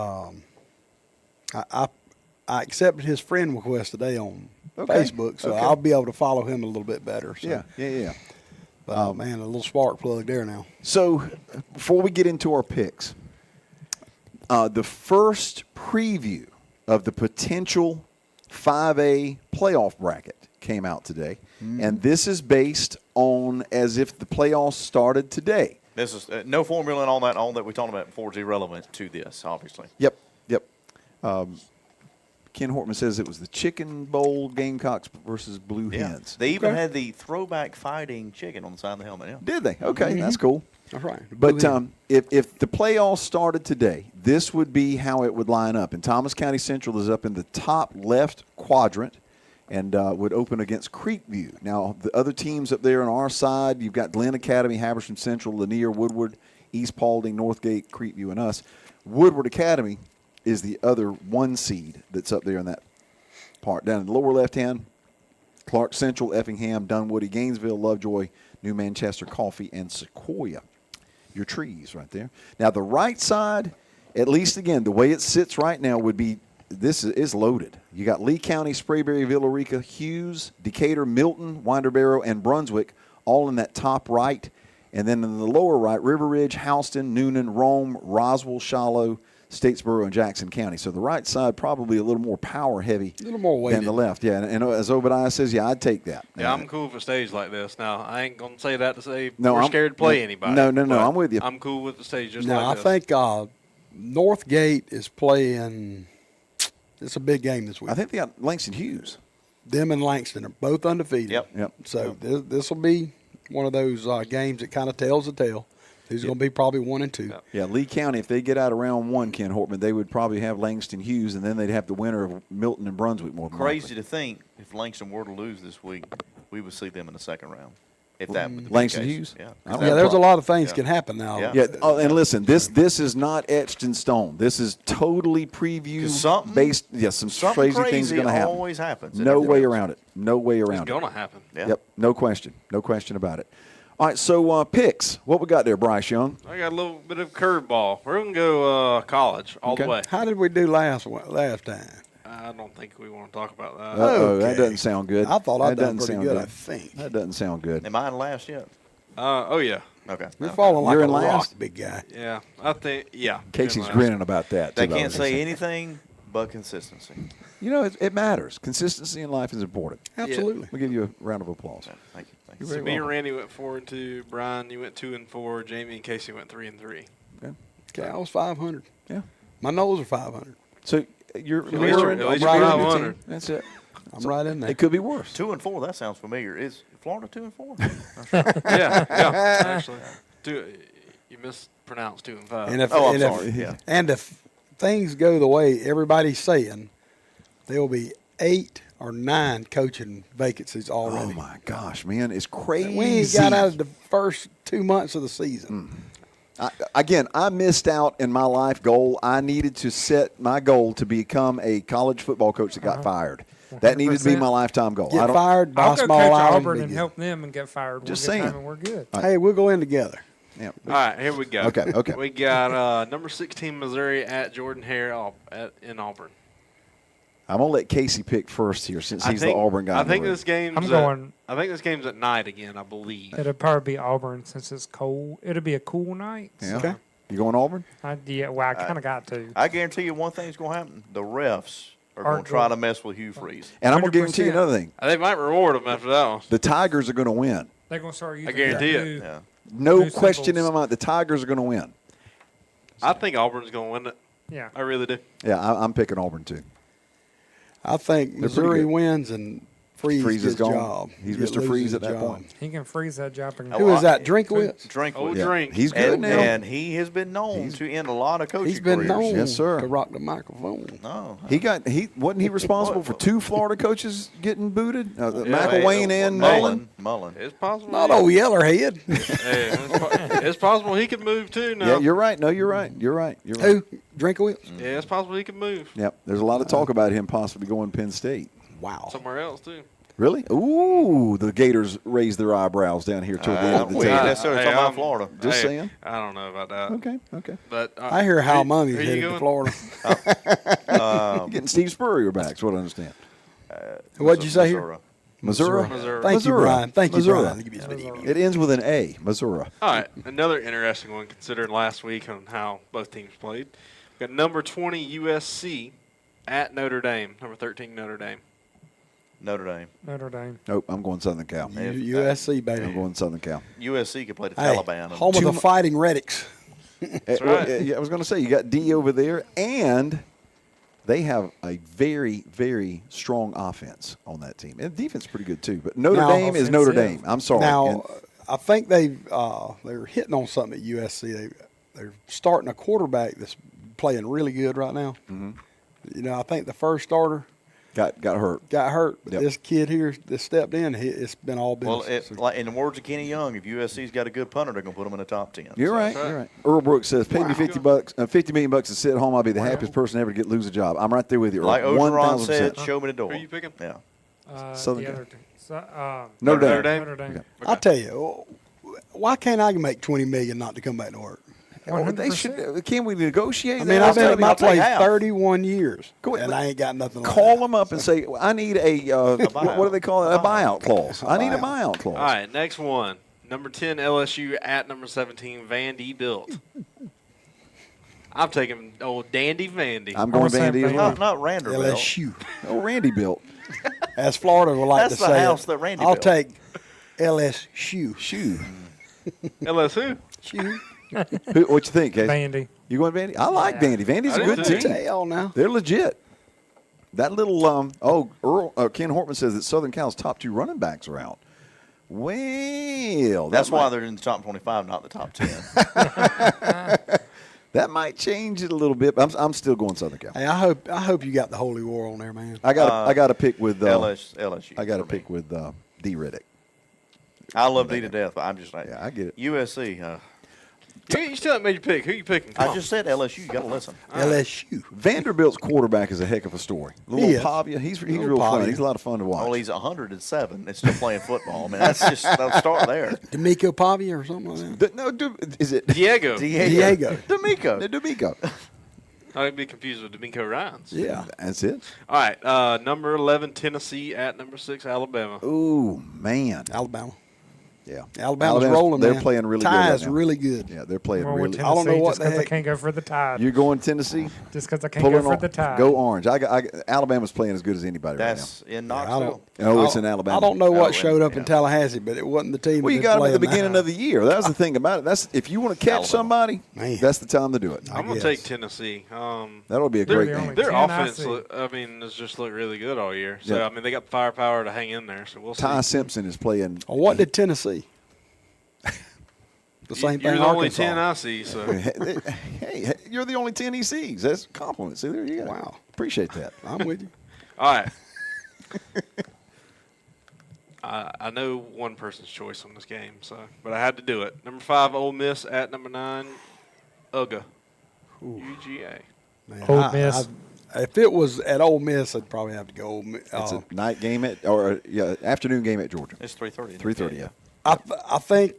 I accepted his friend request today on Okay. Facebook, so Okay. I'll be able to follow him a little bit better. So. Yeah. But man, a little spark plug there now. So before we get into our picks, the first preview of the potential 5A playoff bracket came out today, and this is based on as if the playoffs started today. This is no formula and all that we talked about before is irrelevant to this, obviously. Yep. Ken Hortman says it was the Chicken Bowl Gamecocks versus Blue Hens. They even Okay. had the throwback fighting chicken on the side of the helmet. Yeah. Did they? Okay, that's cool. That's right. But if the playoffs started today, this would be how it would line up. And Thomas County Central is up in the top left quadrant and would open against Creekview. Now, the other teams up there on our side, you've got Glen Academy, Habersham Central, Lanier, Woodward, East Paulding, Northgate, Creekview, and us. Woodward Academy is the other 1 seed that's up there in that part. Down in the lower left-hand, Clark Central, Effingham, Dunwoody, Gainesville, Lovejoy, New Manchester, Coffee, and Sequoia. Your trees right there. Now, the right side, at least again, the way it sits right now would be this is loaded. You got Lee County, Sprayberry, Villarica, Hughes, Decatur, Milton, Winterboro, and Brunswick all in that top right. And then in the lower right, River Ridge, Houston, Noonan, Rome, Roswell, Shiloh, Statesboro, and Jackson County. So the right side probably a little more power heavy A little more than weighted. the left. Yeah, and as Obadiah says, yeah, I'd take that. Yeah, I'm cool with a stage like this. Now, I ain't going to say that to say No, we're I'm- scared to play no, anybody. no, but I'm with you. I'm cool with the stage just Now like I this. think Northgate is playing. It's a big game this week. I think they got Langston Hughes. Them and Langston are both undefeated. Yep. So this will be one of those games that kind of tells the tale. Who's going to be probably 1 and 2. Yep. Yeah, Lee County, if they get out of round 1, Ken Hortman, they would probably have Langston Hughes, and then they'd have the winner of Milton and Brunswick more than Crazy likely. to think if Langston were to lose this week, we would see them in the second round. If that would be the Langston case. Hughes? Yeah. I don't Yeah, have there's a problem. lot of things Yeah. can happen now. Yeah. Yeah, and listen, this is not etched in stone. This is totally preview 'Cause something- based. Yes, some Something crazy things are going to happen. always happens. in No way everything else. around it. No way it's around going it. to happen. Yeah. Yep, no question about it. All right, so picks. What we got there, Bryce Young? I got a little bit of curveball. We're going to go college all Okay. the way. How did we do last time? I don't think we want to talk about that. Uh-oh, that Okay. doesn't sound good. I thought that I'd done doesn't pretty sound good, I think. That doesn't sound good. Am I in last yet? Oh, yeah. Okay. We're falling like You're a in rock, last? big guy. Yeah. I think, yeah. Casey's Last. grinning about that. They too, can't though. say anything but consistency. You know, it matters. Consistency in life is important. Absolutely. We'll give you a round of applause. Yeah, thank you. Thank you. You're So very me and welcome. Randy went 4-2. Brian, you went 2-4. Jamie and Casey went 3-3. Okay, I was 500. Yeah. My nose are 500. So you're least mirroring you're- at least you're you're mirroring the 500. team. That's it. I'm right in there. It could be worse. 2-4. That sounds familiar. Is Florida 2-4? yeah. Actually. You mispronounced 2 and 5. And if, Oh, I'm and sorry. If, Yeah. and if things go the way everybody's saying, there will be 8 or 9 coaching vacancies already. Oh my gosh, man, it's crazy. We ain't got out of the first 2 months of the season. I missed out in my life goal. I needed to set my goal to become a college football coach that got fired. That needed to be 100%. my lifetime goal. I Get don't, fired by I'll a go small coach island. Auburn big and deal. help them and get fired. Just one good saying. time and we're good. Hey, we'll go in together. Yeah. All right, here we go. Okay. We got number 16 Missouri at Jordan Hare in Auburn. I'm gonna let Casey pick first here since he's the Auburn guy. I think this game's. I'm going. I think this game's at night again. I believe. It'll probably be Auburn since it's cold. It'll be a cool night. Yeah. Okay. You going Auburn? Well, I kind of got to. I guarantee you one thing's going to happen. The refs are Are going to try going- to mess with Hugh Freeze. And I'm gonna guarantee you 100%. another thing: They might reward him after that one. the Tigers are gonna win. They're gonna start using. guarantee it. new- Yeah. No New question in my symbols. mind. The Tigers are gonna win. I think Auburn's going to win it. Yeah. I really do. Yeah, I'm picking Auburn too. I think pretty Missouri good. wins and Freeze Freeze gets is gone. job. He's Get- Mr. loses Freeze his at that job. point. He can freeze that job. And Who is that? Drinkwitz? Drink Oh, with Yeah. drink. He's good and, now. and he has been known to end a lot of coaching He's been careers. known Yes, sir. to rock the microphone. No. He wasn't he responsible for 2 Florida coaches getting booted? McElwain Hey, and Mullen. Mullen. It's possible. Not old Yellerhead. Hey, it's possible he could move too now. Yeah, you're right. No, you're right. You're right. You're right. Who? Drinkwitz? Yeah, it's possible he could move Yep. There's a lot of talk about him possibly going to Penn State. Wow. somewhere else too. Really? Ooh, the Gators raised their eyebrows down here toward the end of the We ain't table. necessarily Hey, talking about I'm- Florida. Just saying. I don't know about that. Okay. Okay. But I hear how Mummy's who you headed to going? Florida. You're getting Steve Spurrier back. That's what I understand. What'd you say here? Missouri. Missouri. Thank you, Missouri. Brian. Thank you, Missouri. Brian. Give me some email. It ends with an A. Missouri. All right, another interesting one considering last week on how both teams played. We got number 20 USC at Notre Dame. Number 13 Notre Dame. Notre Dame. Notre Dame. Nope. I'm going Southern Cal. USC, I'm baby. going Southern Cal. USC could play the Hey, Taliban. home of the Fighting Reddicks. That's Well, right. yeah, I was going to say, you got D over there, and they have a very, very strong offense on that team. And defense is pretty good, too. But Notre Now- Dame is Notre Offensive. Dame. I'm sorry. Now, And I think they're hitting on something at USC. They're starting a quarterback that's playing really good right now. Mm-hmm. You know, I think the first starter got hurt. got hurt, but Yep. this kid here that stepped in, it's been all Well, business. like in the words of Kenny Young, if USC's got a good punter, they're going to put them in the top 10. You're So- right. right. You're right. Earl Brooks says, "Pay me $50 million to sit at home. I'll be the happiest person ever to lose a job." I'm right there with you, Earl. Like Ogeron said, 1000%. show me the door. Who are you picking? Yeah. Southern The Cal. other team. Notre Notre Dame. Dame. Notre Dame. I'll tell you, why can't I make $20 million not to come back to work? Oh, they should. 100%. Can we negotiate? I mean, that? I've been at my I'll take place half. 31 years, Go ahead, and I ain't got nothing. Like Call that. them up and say, "I need what do they call it? A buyout clause. I need a buyout clause." All right, next one. Number 10 LSU at number 17 Vanderbilt. I'm taking old Dandy Vandy. I'm going gonna say Vandy as Vandy. well. Not Vanderbilt. LSU, Oh, Randy built. as Florida would like That's to the say. house it. that Randy I'll built. take LSU. Shoe. LSU. Shoe. What you think, Casey? Vandy. You going Vandy? I like Yeah. Vandy. Vandy's I a do good too. team. Tell now. They're legit. That little Ken Hortman says that Southern Cal's top 2 running backs are out. Well, That's why they're in the top 25, not the top 10. that might change it a little bit. But I'm still going Southern Cal. Hey, I hope you got the Holy War on there, man. I got to pick with LSU. I got to for me. pick with D Riddick. I love D to death, but I'm just like, Yeah, I get it. USC. You still haven't made your pick. Who you picking? I just said LSU. You got to listen. LSU. Vanderbilt's quarterback is a heck of a story. He Little is. Pavia, he's Little real fun. Pavia. He's a lot of fun to watch. Well, he's 107 and still playing football. I mean, that's just, they'll start there. D'Amico Pavia or something like that. Is it Diego. Diego. D'Amico. D'Amico? I'd be confused with D'Amico Ryans. Yeah. That's it. All right, number 11 Tennessee at number 6 Alabama. Ooh, man. Alabama. Yeah. Alabama's rolling, They're man. playing really Tie good right is now. really good. Yeah, they're playing Well, with really. I don't know Tennessee, what just the 'cause I heck- can't go for the Tide. You're going Tennessee? Just because I can't Pulling go for on, the Tide. go orange. Alabama's playing as good as anybody That's in I Knoxville. don't. right now. Oh, it's in Alabama. I don't know Oh, what showed up yeah. in Tallahassee, but it wasn't the team. Well, that you did got them play at the in that. beginning of the year. That was the thing about it. That's if you want to catch Alabama. somebody, Man. that's the time to do it. I'm going guess. to take Tennessee. That'll be a They're great the game. only- Their 10 I offense, see. has just looked really good all year. So, Yeah. I mean, they got firepower to hang in there. So, we'll Ty see. Simpson is playing. Well, what did Tennessee? The same You're thing. the only Arkansas. 10 I see. So, Hey, you're the only 10 he sees. That's a compliment. See, there you go. Wow. Appreciate that. I'm with you. all right. I know one person's choice on this game, but I had to do it. Number 5, Ole Miss at number 9, UGA. UGA. Man, Ole Miss. If it was at Ole Miss, I'd probably have to go Ole Miss. It's a night game afternoon game at Georgia. It's 3:30. 3:30. Yeah. I think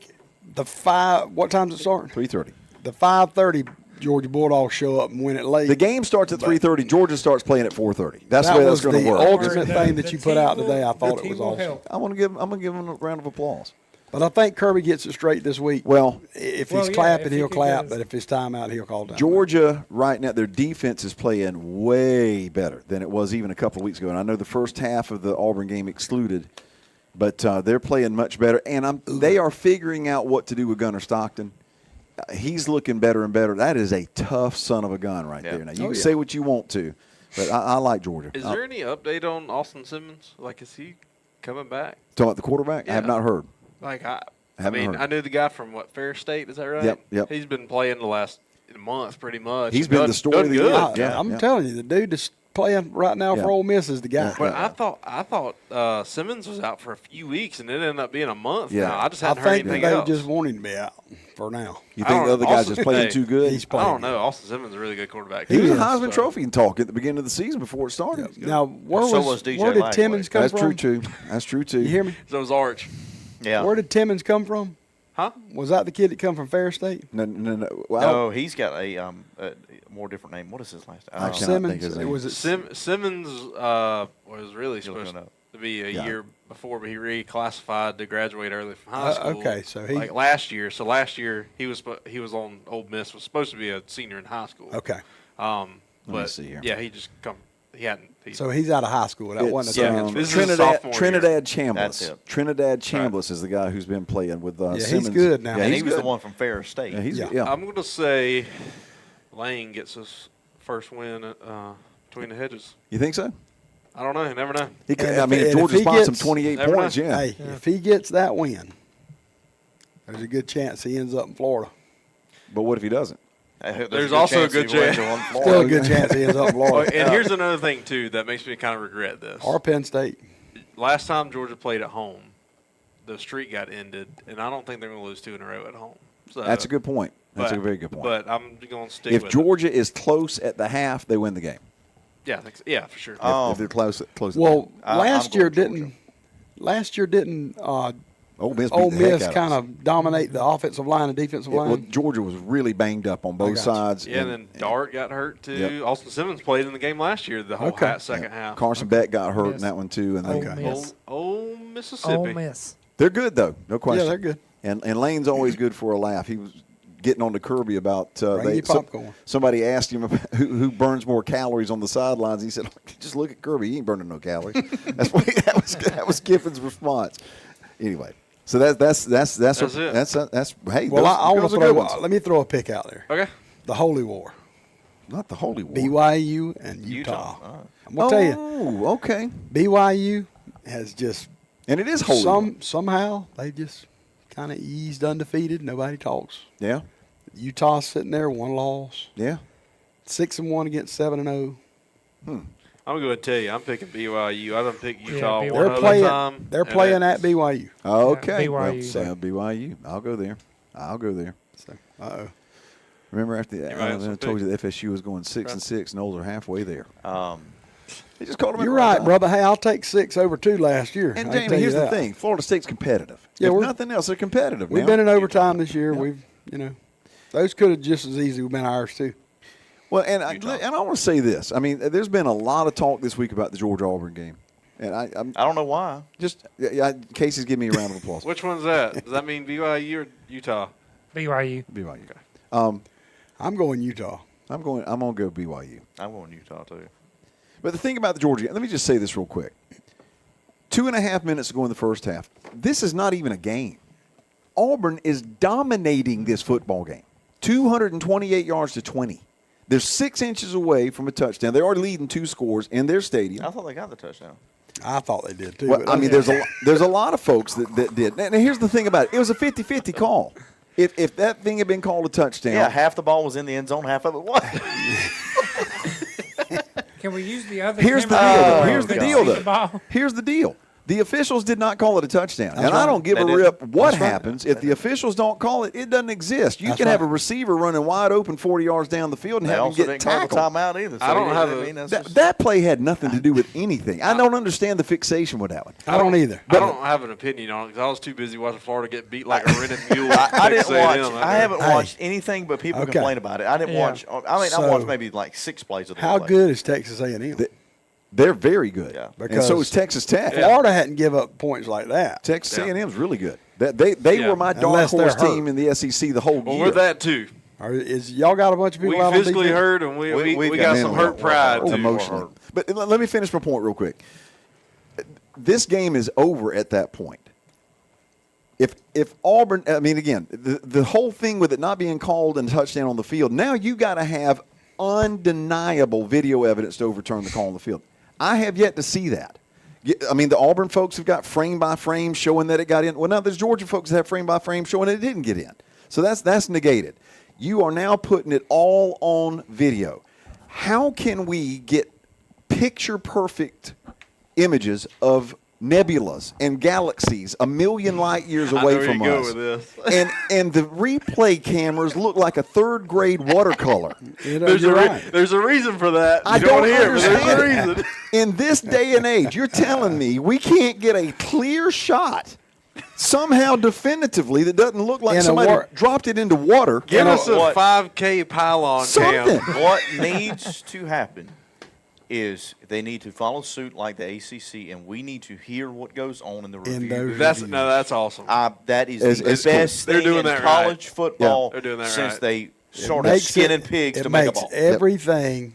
What time's it starting? 3:30. The 5:30 Georgia Bulldogs show up and win it late. The game starts at 3:30. Georgia starts playing at 4:30. That's the way that's going to work. Ultimate thing that you put out today, I thought it was awesome. Help. I'm going to give him a round of applause. But I think Kirby gets it straight this week. Well, if Well, he's yeah, clapping, if he he'll could clap. get But if it's time out, he'll call time. Georgia right now, their defense is playing way better than it was even a couple of weeks ago. And I know the first half of the Auburn game excluded, but they're playing much better. And they are figuring out what to do with Gunnar Stockton. He's looking better and better. That is a tough son of a gun right there. Now, you can say what you want to, but I like Georgia. Is there any update on Austin Simmons? Like, is he coming back? Talking about the quarterback? I have Yeah. not heard. Like, I haven't mean, heard. I knew the guy from, Fair State, is that right? Yep. He's been playing the last month pretty much. He's been the story of the year. good. Yeah, I'm telling you, the dude that's playing right now Yeah. for Ole Miss is the guy. But I thought Simmons was out for a few weeks, and it ended up being a month. Yeah. Now. I just I hadn't heard think that anything they else. just want him to be out for now. You I think don't the other know. guys Austin- just playing hey, too good? He's I playing. don't know. Austin Simmons is a really good quarterback. He was a too, Heisman so. Trophy talk at the beginning of the season before it started. Now, where So was DJ where did Langley. Timmons come That's from? true too. That's true too. You hear me? So was Arch. Yeah. Where did Timmons come from? Huh? Was that the kid that come from Fair State? No. Well, No, he's got a more different name. What is his last name? I cannot Simmons. think his name. Was it? Simmons was really You're looking supposed it up. to be a Yeah. year before, but he reclassified to graduate early from high school. Okay, so he- like last year. So last year he was on Ole Miss, was supposed to be a senior in high school. Okay. Let me But see here. yeah, he hadn't. So he's out of high school. That wasn't a It's, transfer. This is his sophomore year. Trinidad That's Chambliss. it. Trinidad Chambliss is the guy who's been playing with he's Simmons. good now. Yeah, And he's he was good. the one from Fair State. Yeah, he's Yeah. yeah. I'm going to say Lane gets his first win between the hedges. You think so? I don't know. You never know. He could, And I mean, if if Georgia he spots him gets- 28 Never points, know. yeah. Hey, if he gets that win, there's a good chance he ends up in Florida. But what if he doesn't? There's also a good chance. Still a good chance he ends up in Oh, Florida. and here's another thing too that makes me kind of regret this. Or Penn State. Last time Georgia played at home, the streak got ended, and I don't think they're going to lose 2 in a row at home. So, That's a good point. That's but- a very good point. But I'm going to stick If with Georgia is close at the half, they win the game. it. Yeah, I think so. Yeah, for sure. If they're close at the Well, half. last I'm year going Georgia. didn't Ole Miss, Ole beat the heck Miss out kind us. of dominate the offensive line and defensive line? Well, Georgia was really banged up on both got you. sides. Yeah, and then Dart got hurt too. Yep. Austin Simmons played in the game last year, the whole Okay. second half. Carson Beck got hurt in Miss. that one too, and Ole they, Miss. Ole Mississippi. Ole Miss. they're good though, no question. yeah, they're good. And Lane's always good for a laugh. He was getting on to Kirby about Bring you popcorn. somebody asked him about who burns more calories on the sidelines. He said, "Just look at Kirby. He ain't burning no calories." that was Kiffin's response. Anyway, so that's it. hey. Well, I want those to are good throw. ones. Let me throw a pick out there. Okay. The Holy War. Not the Holy War. BYU and Utah. I'm gonna tell you, Oh, okay. BYU has just And it is Holy War. somehow they just kind of eased undefeated. Nobody talks. Yeah, Utah sitting there, 1 loss, yeah. 6-1 against 7-0. I'm going to go ahead and tell you, I'm picking BYU. I done picked Utah BYU. one They're other playing. time. They're and playing at it's- BYU. Okay. BYU. Well, BYU. I'll go there. So, uh-oh. Remember after the, Anybody else I wanna told pick? you the FSU was going 6-6, and those are halfway there. They just called them. You're right, brother. Hey, I'll take 6 over 2 last year. And I can Jamie, tell you here's the that. thing: Florida State's competitive. Yeah, if we're- nothing else, they're competitive. We've now. been in overtime this year. Yeah. We've, those could have just as easily been ours too. Well, and I want to say this. I mean, there's been a lot of talk this week about the Georgia Auburn game, and I'm I don't know why. just Casey's giving me a round of applause. Which one's that? Does that mean BYU or Utah? BYU. BYU. I'm going Utah. I'm gonna go BYU. I'm going Utah too. But the thing about the Georgia game, let me just say this real quick. 2.5 minutes to go in the first half. This is not even a game. Auburn is dominating this football game. 228 yards to 20. They're 6 inches away from a touchdown. They're already leading 2 scores in their stadium. I thought they got the touchdown. I thought they did too. Well, but I mean, there's a lot of folks that did. And here's the thing about it. It was a 50-50 call. If that thing had been called a touchdown. Yeah, half the ball was in the end zone, half of it wasn't. Can we use the other Here's the camera deal. where Here's we the can deal, see though. the ball? Here's the deal. The officials did not call it a touchdown. That's and I right. don't give They a didn't. rip what That's right. happens. If the officials don't call it, it doesn't exist. You That's can have a right. receiver running wide open 40 yards down the field and They have him also get didn't call the tackled. timeout either. So I don't have I a- mean, that's That, just- that play had nothing to do with anything. I don't understand the fixation with that one. I don't either. I don't have an opinion on it because I was too busy watching Florida get beat like a rented mule. I didn't Texas A&M watch. out I there. haven't Hey. watched anything but people Okay. complain about it. I didn't Yeah. watch. I mean, I So, watched maybe like 6 plays of the How play. good is Texas A&M? They're very good. Yeah. And so Because is Texas Tech. Florida hadn't give up points like that. Texas Yeah. A&M is really good. They Yeah. were my dark Unless they're horse hurt. team in the SEC the whole Well, year. we're that too. Or is y'all got a bunch of people We out on physically defense? hurt and we we've got got some mental hurt pride hurt. too. emotionally. But let me finish my point real quick. This game is over at that point. If Auburn, I mean, again, the whole thing with it not being called and touchdown on the field, now you got to have undeniable video evidence to overturn the call on the field. I have yet to see that. I mean, the Auburn folks have got frame by frame showing that it got in. Well, now there's Georgia folks that have frame by frame showing it didn't get in. So that's negated. You are now putting it all on video. How can we get picture perfect images of nebulas and galaxies a million light years I know away where from you go us? with this. And the replay cameras look like a third grade watercolor. You know, There's you're a right. there's a reason for that. I You don't hear, it, but there's understand a it. reason. In this day and age, you're telling me we can't get a clear shot somehow definitively that doesn't look like In a somebody war- dropped it into water. Give us a what? 5K pylon Something. cam. What needs to happen is they need to follow suit like the ACC, and we need to hear what goes on in the review. those- That's awesome. That is It's the cool. best They're thing doing in that college right. football They're doing that since right. they started Makes skinning pigs it to make a makes ball. everything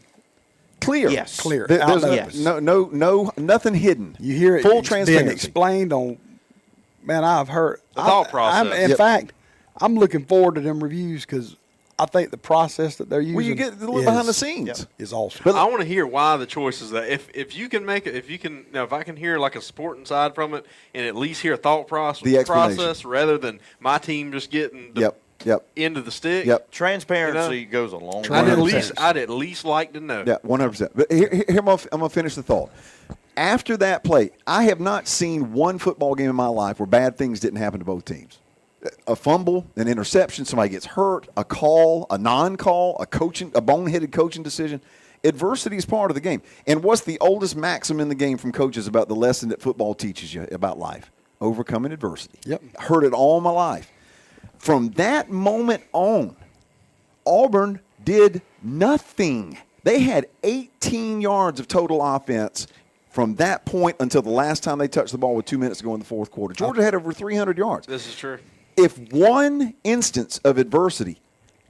Clear. Yes. clear. There's out no, there. Yes. no, nothing hidden. You hear it Full being transparency. explained on. Man, I've heard The thought process. In Yep. fact, I'm looking forward to them reviews because I think the process that they're using Well, you get a little behind the scenes. is awesome. But I want to hear why the choice is that. If you can make it, if I can hear like a sporting side from it, and at least hear a thought The explanation. process rather than my team just getting the Yep. end of the stick. Yep. Transparency goes a long way. I'd at least like to know. Yeah, 100%. But here I'm going to finish the thought. After that play, I have not seen one football game in my life where bad things didn't happen to both teams. A fumble, an interception, somebody gets hurt, a call, a non-call, a boneheaded coaching decision. Adversity is part of the game. And what's the oldest maxim in the game from coaches about the lesson that football teaches you about life? Overcoming adversity. Yep. Heard it all my life. From that moment on, Auburn did nothing. They had 18 yards of total offense from that point until the last time they touched the ball with 2 minutes to go in the fourth quarter. Georgia had over 300 yards. This is true. If one instance of adversity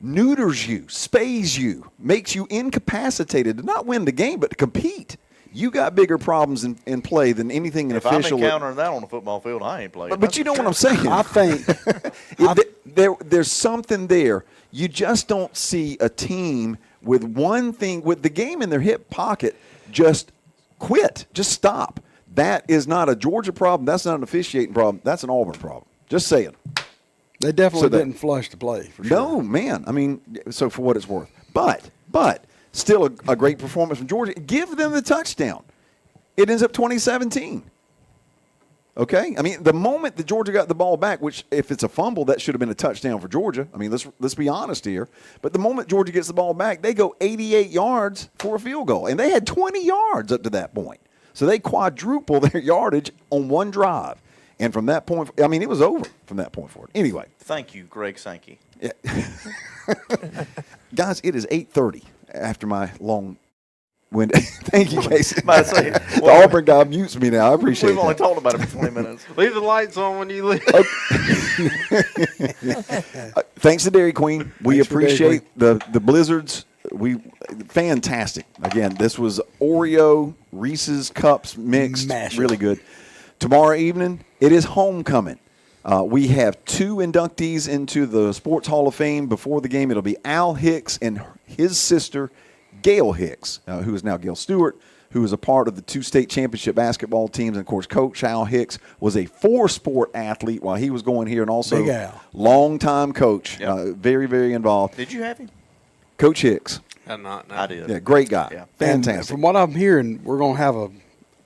neuters you, spays you, makes you incapacitated to not win the game but to compete, you got bigger problems in play than anything an If I'm official. encountering that on the football field, I ain't playing. But you know what I'm saying. I think There's something there. You just don't see a team with one thing, with the game in their hip pocket, just quit, just stop. That is not a Georgia problem. That's not an officiating problem. That's an Auburn problem. Just saying. they definitely So that- didn't flush the play. For sure. No, man. I mean, so for what it's worth. But still a great performance from Georgia. Give them the touchdown. It ends up 2017. Okay? I mean, the moment that Georgia got the ball back, which if it's a fumble, that should have been a touchdown for Georgia. I mean, let's be honest here. But the moment Georgia gets the ball back, they go 88 yards for a field goal. And they had 20 yards up to that point. So they quadruple their yardage on one drive. And from that point, I mean, it was over from that point forward. Anyway. Thank you, Greg Sankey. Yeah. Guys, it is 8:30 after my long wind. Thank you, Casey. Might say, The well, Auburn guy mutes me now. I appreciate We've only that. talked about it for 20 minutes. Leave the lights on when you leave. Thanks to Dairy Queen. We Thanks for Dairy appreciate the blizzards. Fantastic. Again, this was Oreo Reese's Cups mixed. Mash it. Really good. Tomorrow evening, it is homecoming. We have 2 inductees into the Sports Hall of Fame before the game. It'll be Al Hicks and his sister, Gail Hicks, who is now Gail Stewart, who is a part of the 2 state championship basketball teams. And, of course, Coach Al Hicks was a 4-sport athlete while he was going here, and also Big Al. longtime coach, Yep. very, very involved. Did you have him? Coach Hicks. I'm not. No. I did. Yeah, great guy. Yeah. And Fantastic. from what I'm hearing, we're going to have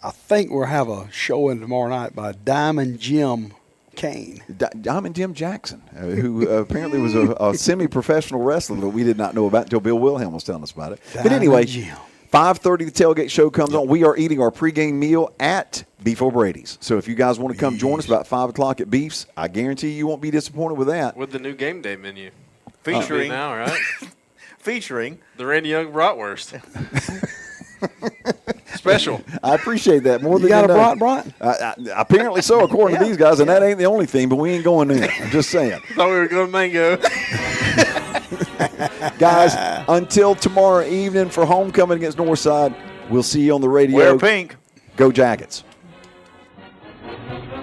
I think we'll have a showing tomorrow night by Diamond Jim Kane. Diamond Jim Jackson, who apparently was a semi-professional wrestler that we did not know about until Bill Wilhelm was telling us about it. But anyway, Jim. 5:30 the tailgate show comes on. We are eating our pregame meal at Beef O'Brady's. So if you guys want to come join us about 5 o'clock at Beef's, I guarantee you won't be disappointed with that. With the new game day menu. Featuring now, right? featuring The Randy Young bratwurst. Special. I appreciate that more You than got a know. brat? Apparently so, according to these guys, and that ain't the only thing, but we ain't going there. I'm just saying. Thought we were going to mango. Guys, until tomorrow evening for homecoming against Northside, we'll see you on the radio. wear pink. Go Jackets.